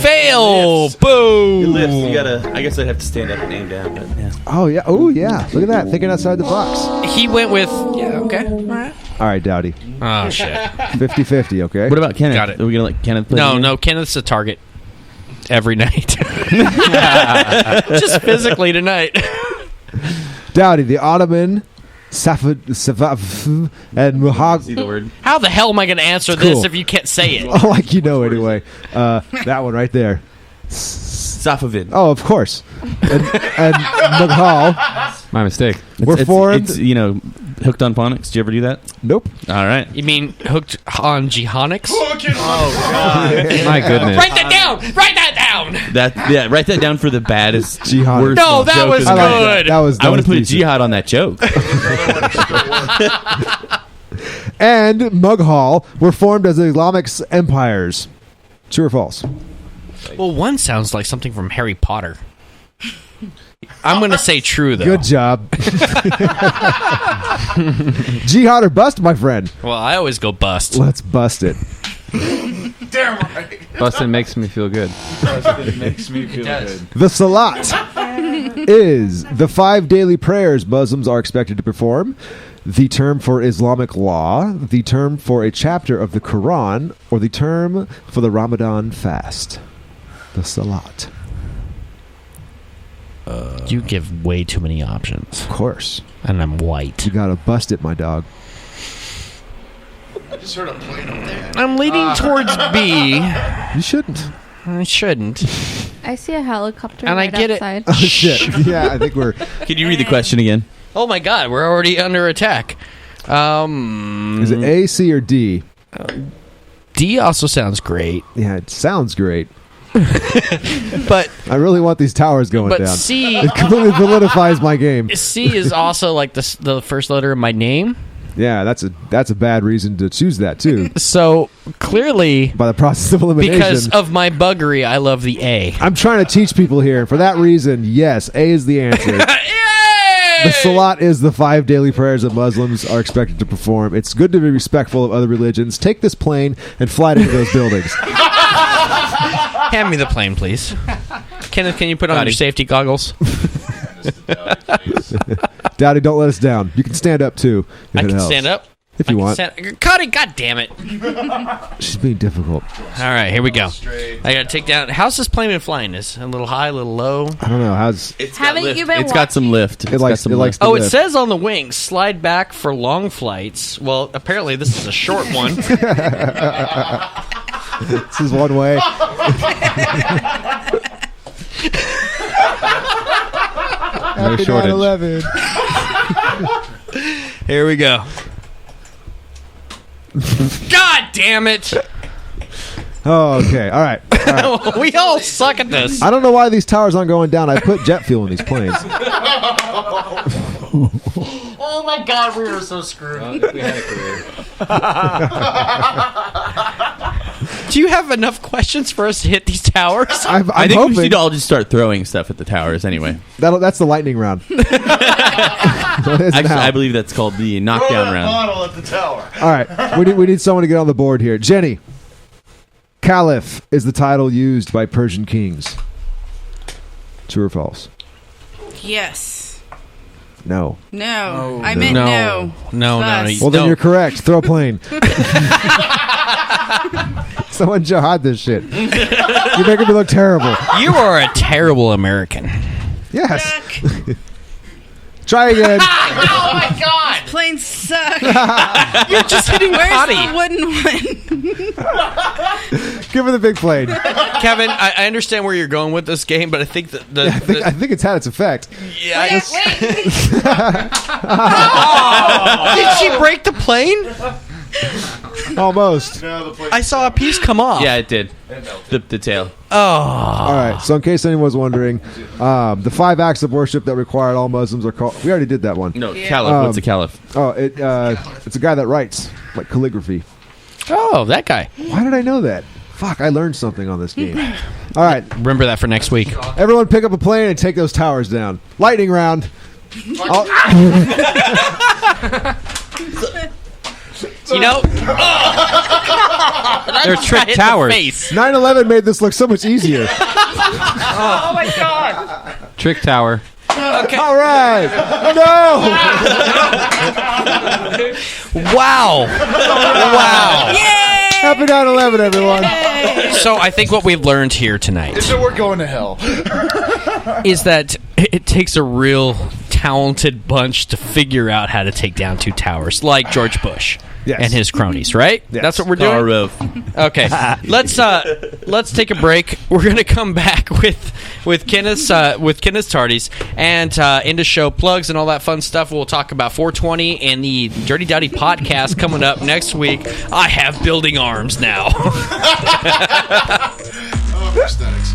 Fail! Boom! It lifts. You gotta. I guess I'd have to stand up and aim down. But yeah. Oh yeah. Oh yeah. Look at that. Thinking outside the box. He went with okay. All right. All right, Dowdy. Oh shit. 50-50. Okay. What about Kenneth? Got it. Are we gonna let Kenneth play? No. Kenneth's a target every night. Just physically tonight. Dowdy, the Ottoman Safad, and Muhag. How the hell am I going to answer this if you can't say it? Oh, like you know anyway. That one right there. Safavid. Oh, of course. And Mughal. My mistake. We're formed. It's, hooked on phonics. Did you ever do that? Nope. All right. You mean hooked on Jihonics? Oh, God. My goodness. Write that down. Write that down. Write that down for the baddest Jihad. worst No, that joke was in the good. world. I want to put a jihad on that joke. And Mughal were formed as Islamic empires. True or false? Well, one sounds like something from Harry Potter. I'm going to say true, though. Good job. Jihad or bust, my friend? Well, I always go bust. Let's bust it. Damn right. Bustin' makes me feel good. Bustin' makes me feel good. The Salat is the 5 daily prayers Muslims are expected to perform, the term for Islamic law, the term for a chapter of the Quran, or the term for the Ramadan fast. The Salat. You give way too many options. Of course. And I'm white. You gotta bust it, my dog. I just heard a plane up there. I'm leaning towards B. You shouldn't. I shouldn't. I see a helicopter And right I get outside. it. Oh, shit. Yeah, I think we're... Can you read the question again? Oh, my God. We're already under attack. Is it A, C, or D? D also sounds great. Yeah, it sounds great. But I really want these towers going but down. C... It completely validifies my game. C is also like the first letter of my name. Yeah, that's a bad reason to choose that, too. So, clearly... By the process of elimination. Because of my buggery, I love the A. I'm trying to teach people here, and for that reason, yes, A is the answer. The Salat is the 5 daily prayers that Muslims are expected to perform. It's good to be respectful of other religions. Take this plane and fly into those buildings. Hand me the plane, please. Kenneth, can you put on your safety goggles? Dowdy, don't let us down. You can stand up, too. I can stand up? If you want. Cuddy, God damn it. She's being difficult. All right, here we go. I got to take down... How's this plane been flying? Is it a little high, a little low? I don't know. How's... Haven't you been It's got some lift. It likes the lift. Oh, it says on the wings, slide back for long flights. Well, apparently this is a short one. This is one way. No shortage. 9/11. Here we go. God damn it! Oh, okay. All right. We all suck at this. I don't know why these towers aren't going down. I put jet fuel in these planes. Oh my God, we were so screwed. We had a career. Do you have enough questions for us to hit these towers? I think we should all just start throwing stuff at the towers anyway. That's the lightning round. Actually, I believe that's called the knockdown round. Model at the tower. All right. We need someone to get on the board here. Jenny. Caliph is the title used by Persian kings. True or false? Yes. No. No. I meant no. No. Well, then you're correct. Throw a plane. Someone jihad this shit. You're making me look terrible. You are a terrible American. Yes. Try again. Oh my God! These planes suck. You're just hitting potty. Where's the wooden one? Give her the big plane. Kevin, I understand where you're going with this game, but I think that I think it's had its effect. Yeah. Did she break the plane? Almost. I saw a piece come off. Yeah, it did. The tail. Oh. All right. So in case anyone was wondering, the 5 acts of worship that required all Muslims are called... We already did that one. No, caliph. What's a caliph? Oh, it's a guy that writes, like calligraphy. Oh, that guy. Why did I know that? Fuck, I learned something on this game. All right. Remember that for next week. Everyone pick up a plane and take those towers down. Lightning round. You know, they're trick towers. 9/11 made this look so much easier. Oh my God! Trick tower. Okay. All right. No. Wow. Wow. Yay! Happy 9/11, everyone. So I think what we've learned here tonight Is that we're going to hell. is that it takes a real talented bunch to figure out how to take down 2 towers, like George Bush and his cronies, right? Yes. That's what we're doing. Okay, let's take a break. We're gonna come back with Kenneth's Tardies and into show plugs and all that fun stuff. We'll talk about 420 and the Dirty Dowdy podcast coming up next week. I have building arms now. Aesthetics.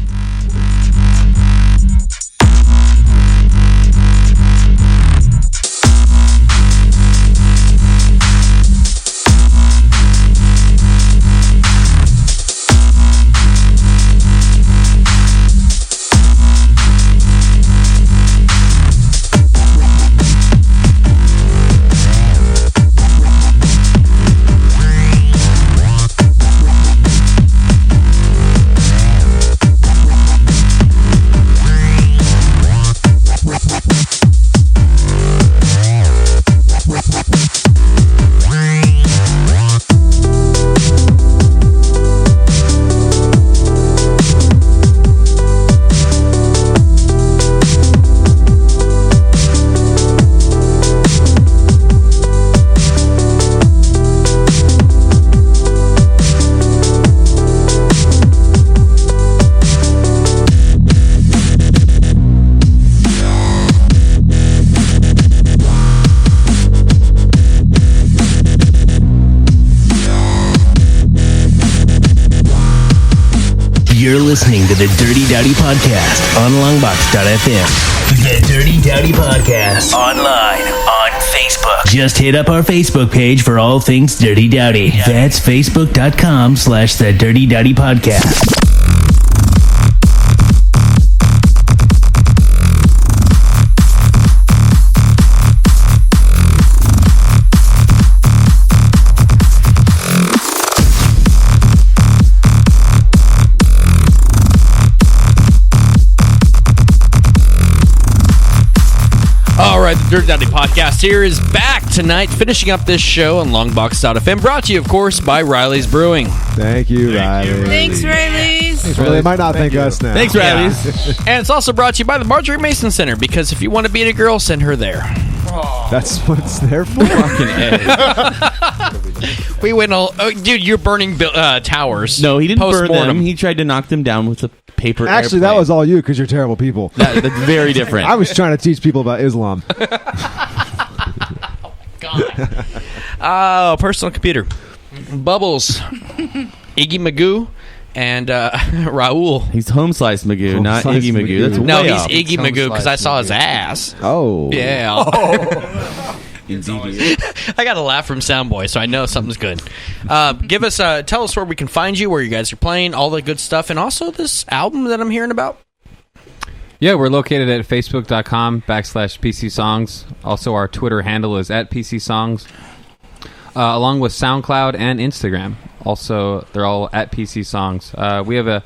You're listening to the Dirty Dowdy Podcast on Longbox.FM. The Dirty Dowdy Podcast online on Facebook. Just hit up our Facebook page for all things Dirty Dowdy. That's Facebook.com/The Dirty Dowdy Podcast. All right, the Dirty Dowdy Podcast here is back tonight, finishing up this show on Longbox.FM, brought to you, of course, by Riley's Brewing. Thank you, Riley. Thanks, Riley's. Well, they might not thank us now. Thanks, Riley's. And it's also brought to you by the Marjorie Mason Center, because if you want to beat a girl, send her there. That's what it's there for. We went all... Oh, dude, you're burning towers. No, he didn't burn them. He tried to knock them down with a paper Actually, that was all you, because you're terrible people. That's very different. I was trying to teach people about Islam. God. Oh, personal computer. Bubbles. Iggy Magoo. And Raul. He's Home Slice Magoo, not Iggy Magoo. That's no, way he's off. Iggy Magoo because I saw his ass. Oh. Yeah. Indeed. I got a laugh from Soundboy, so I know something's good. Tell us where we can find you, where you guys are playing, all the good stuff, and also this album that I'm hearing about. Yeah, we're located at facebook.com/PC Songs. Also, our Twitter handle is @PC Songs, along with SoundCloud and Instagram. Also, they're all @PC Songs. We have a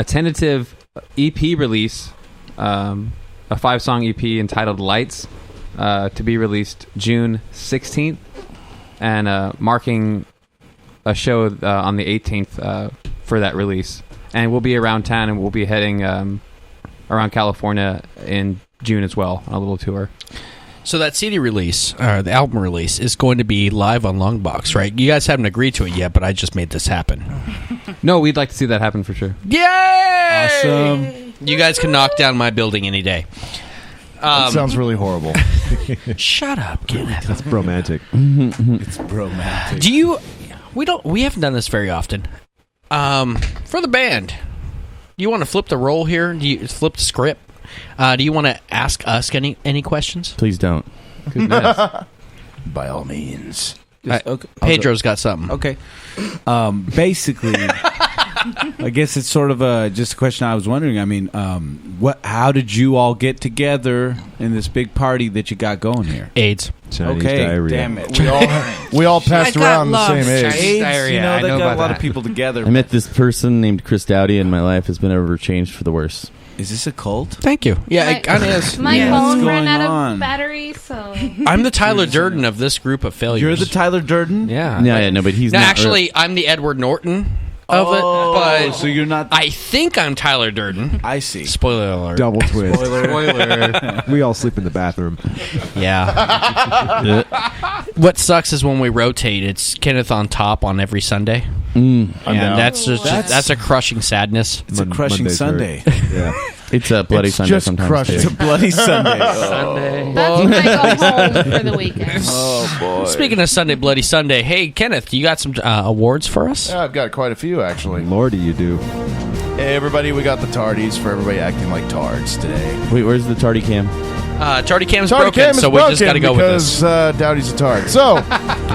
tentative EP release, a 5-song EP entitled Lights, to be released June 16th, and marking a show on the 18th for that release. And we'll be around town, and we'll be heading around California in June as well on a little tour. So that CD release, the album release, is going to be live on Longbox, right? You guys haven't agreed to it yet, but I just made this happen. No, we'd like to see that happen for sure. Yay! Awesome. You guys can knock down my building any day. That sounds really horrible. Shut up, Kenneth. That's bromantic. It's bromantic. Do you... We haven't done this very often. For the band, do you want to flip the role here? Do you flip the script? Do you want to ask us any questions? Please don't. By all means. Okay. Pedro's got something. Okay. Basically, I guess it's sort of just a question I was wondering. I mean, how did you all get together in this big party that you got going here? AIDS. Chinese okay, diarrhea. damn it. We all passed around the same age. AIDS, diarrhea. you know, I they know got about a lot that. of people together. I met this person named Chris Dowdy, and my life has been ever changed for the worse. Is this a cult? Thank you. Yeah, it kind of is. My What's phone going ran out on? of battery, so... I'm the Tyler Durden of this group of failures. You're the Tyler Durden? Yeah. Yeah, no, but he's No, not. actually, I'm the Edward Norton of it, but so you're not. I think I'm Tyler Durden. I see. Spoiler alert. Double twist. Spoiler. We all sleep in the bathroom. Yeah. What sucks is when we rotate, it's Kenneth on top on every Sunday. And that's a crushing sadness. It's a crushing Sunday. Yeah. It's a bloody It's Sunday just sometimes. crushed. too. It's a bloody Sunday. Sunday. That's when I go home for the weekend. Oh boy. Speaking of Sunday, Bloody Sunday, hey, Kenneth, you got some awards for us? Yeah, I've got quite a few, actually. Lordy, you do. Hey, everybody, we got the Tardies for everybody acting like tards today. Wait, where's the tardy cam? Tardy cam's Tardy broken, cam is so we just got to go with because this. Dowdy's a tard. So,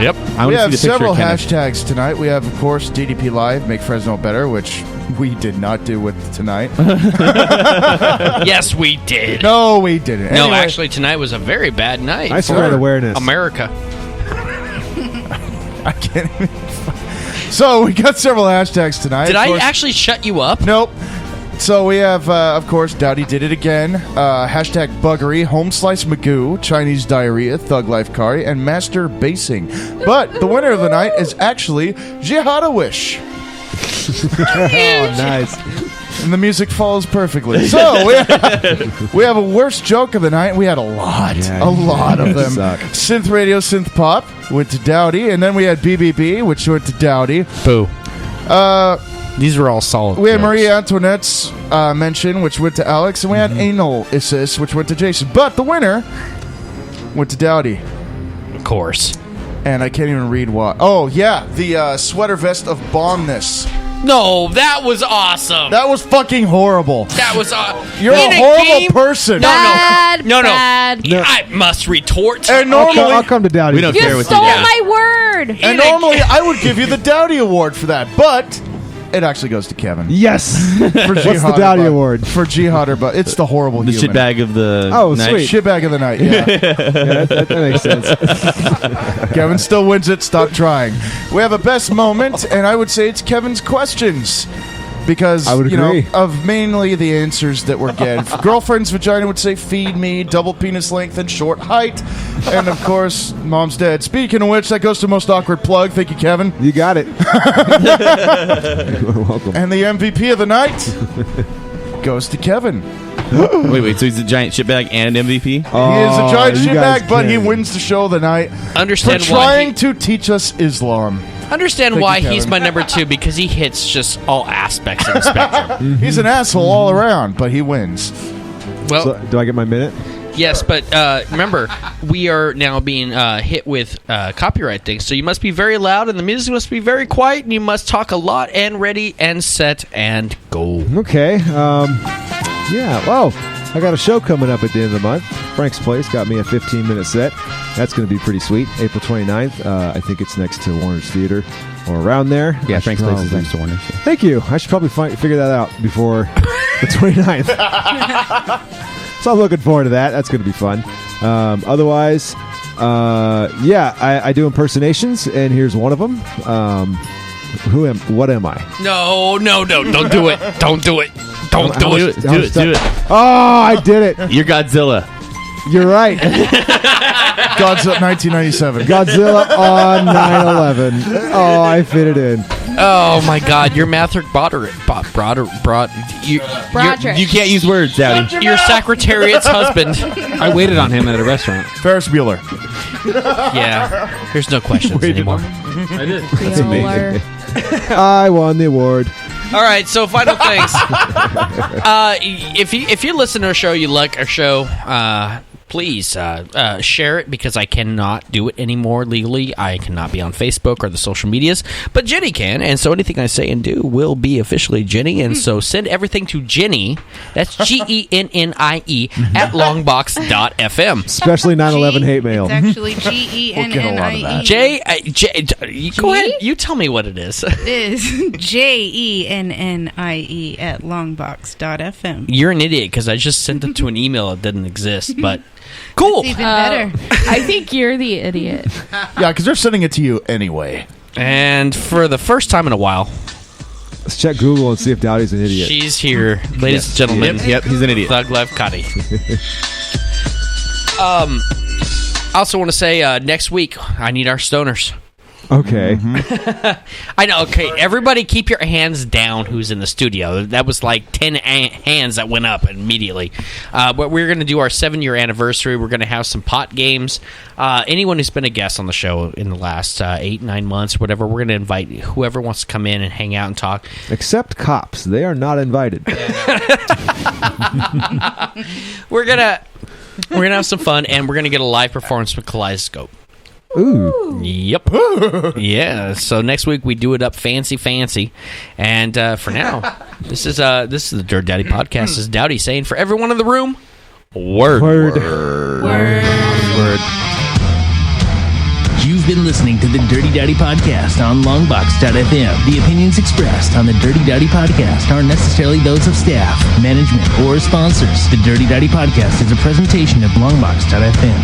Yep. we have several hashtags tonight. We have, of course, DDP Live, Make Fresno Better, which we did not do with tonight. Yes, we did. No, we didn't. No, Anyway, actually, tonight was a very bad night. I spread for awareness. America. I can't even. So, we got several hashtags tonight. Did Of I course- actually shut you up? Nope. So we have, of course, Dowdy did it again. Hashtag Buggery, Home Slice Magoo, Chinese Diarrhea, Thug Life Kari, and Master Basing. But the winner of the night is actually JihadAWish. Oh, nice. And the music follows perfectly. So we have a worst joke of the night. We had a lot of them. Suck. Synth Radio, Synth Pop went to Dowdy, and then we had BBB, which went to Dowdy. Boo. These are all solid. We had jokes. Marie Antoinette's mention, which went to Alex, and we had Anal Assist, which went to Jason. But the winner went to Dowdy. Of course. And I can't even read what. Oh, yeah, the sweater vest of bombness. No, that was awesome. That was fucking horrible. That was You're a horrible person. No. Bad. I must retort. And normally, I'll come to Dowdy. We don't You care what stole you do. my word. and normally I would give you the Dowdy Award for that, but it actually goes to Kevin. Yes. For What's the Dowdy Award? For Jihad, but it's the horrible The human. shitbag of the Oh, night. sweet. Shitbag of the night, yeah. Yeah, that makes sense. Kevin still wins it. Stop trying. We have a best moment, and I would say it's Kevin's questions. Because, I would agree. Of mainly the answers that we're getting. Girlfriend's vagina would say, feed me, double penis length, and short height. And, of course, mom's dead. Speaking of which, that goes to most awkward plug. Thank you, Kevin. You got it. You're welcome. And the MVP of the night goes to Kevin. Wait, so he's a giant shitbag and MVP? He is a giant you guys shitbag, but he can. wins the show of the night Understand for why trying to teach us Islam. Understand Thank why you, he's Kevin. my number 2, because he hits just all aspects of the spectrum. He's an asshole all around, but he wins. Well, So, do I get my minute? yes, but remember, we are now being hit with copyright things, so you must be very loud, and the music must be very quiet, and you must talk a lot, and ready, and set, and go. Okay. Yeah. Well, I got a show coming up at the end of the month. Frank's Place got me a 15-minute set. That's going to be pretty sweet. April 29th. I think it's next to Warner's Theater or around there. Yeah, Frank's Place is next to Warner's. Thank you. I should probably figure that out before the 29th. So I'm looking forward to that. That's going to be fun. Otherwise, I do impersonations, and here's one of them. What am I? No, don't do it. Don't do it. Don't do it. Do it. Oh, I did it. You're Godzilla. You're right. Godzilla 1997. Godzilla on 9/11. Oh, I fit it in. Oh my God, you're Mather Broderick. You can't use words, Dowdy. Your Secretariat's husband. I waited on him at a restaurant. Ferris Bueller. Yeah, there's no questions anymore. I did. That's amazing. I won the award. All right, so final things. If you listen to our show, you like our show, please share it, because I cannot do it anymore legally. I cannot be on Facebook or the social medias, but Jenny can, and so anything I say and do will be officially Jenny, and so send everything to Jenny, that's Gennie, at Longbox.FM. Especially 9/11 hate mail. It's actually Gennie. Go ahead, you tell me what it is. It is Gennie at Longbox.FM. You're an idiot, because I just sent it to an email that didn't exist, but cool. That's even better. I think you're the idiot. Yeah, because they're sending it to you anyway. And for the first time in a while, Let's check Google and see if Dowdy's an idiot. she's here, ladies and gentlemen. Yep, he's an idiot. Thug Life Cuddy. I also want to say next week I need our stoners. Okay. I know. Okay, everybody keep your hands down who's in the studio. That was like 10 hands that went up immediately. But we're going to do our 7-year anniversary. We're going to have some pot games. Anyone who's been a guest on the show in the last 8-9 months, whatever, we're going to invite whoever wants to come in and hang out and talk. Except cops. They are not invited. We're gonna have some fun, and we're gonna get a live performance with Kaleidoscope. Ooh. Yep. Yeah. So next week we do it up fancy, and for now, this is the Dirty Dowdy Podcast. This is Dowdy saying for everyone in the room, word. You've been listening to the Dirty Dowdy Podcast on Longbox.FM. The opinions expressed on the Dirty Dowdy Podcast aren't necessarily those of staff, management, or sponsors. The Dirty Dowdy Podcast is a presentation of Longbox.FM.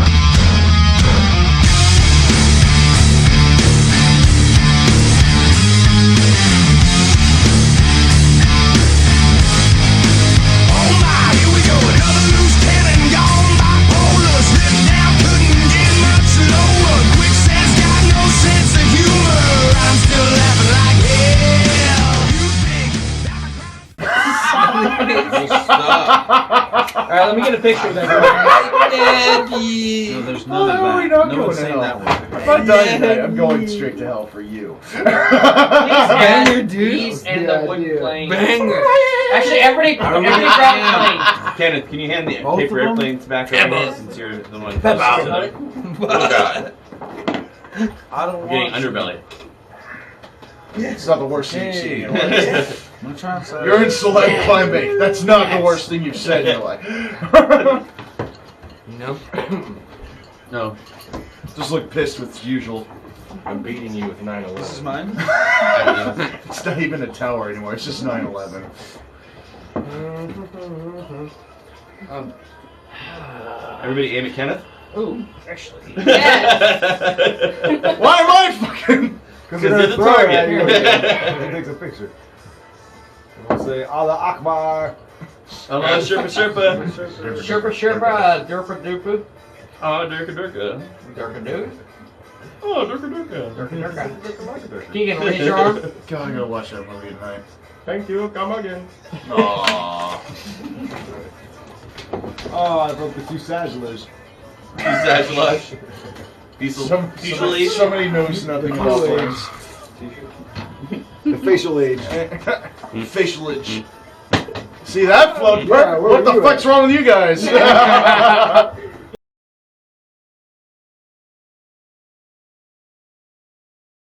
Alright, let me get a picture of that. No, there's none of that. No one's saying that one. I'm not done tonight. I'm going straight to hell for you. Banger, dude. He's in the wooden plane. Banger. Actually, everybody grab a plane. Kenneth, can you hand the paper airplanes back over since you're the one? Oh, God. I don't want Getting underbelly. It's not the worst thing you've seen in your life. You're in select clambake. That's not the worst thing you've said in your life. No. No. Just look pissed with usual. I'm beating you with 9/11. This is mine? It's not even a tower anymore. It's just 9/11. Everybody aim at Kenneth? Ooh, actually. Why am I fucking... Because you're the target. He takes a picture. We'll say, Allah Akbar. Allah Sherpa. Sherpa, Durpa Dupa. Oh, Durka. Durka Dude. Oh, Durka. Keegan, raise your arm. God, I'm gonna watch that movie tonight. Thank you. Come again. Aww. Oh, I broke the fuselage. Somebody knows nothing about things. The facial age. Facial age. See that float? What the fuck's wrong with you guys?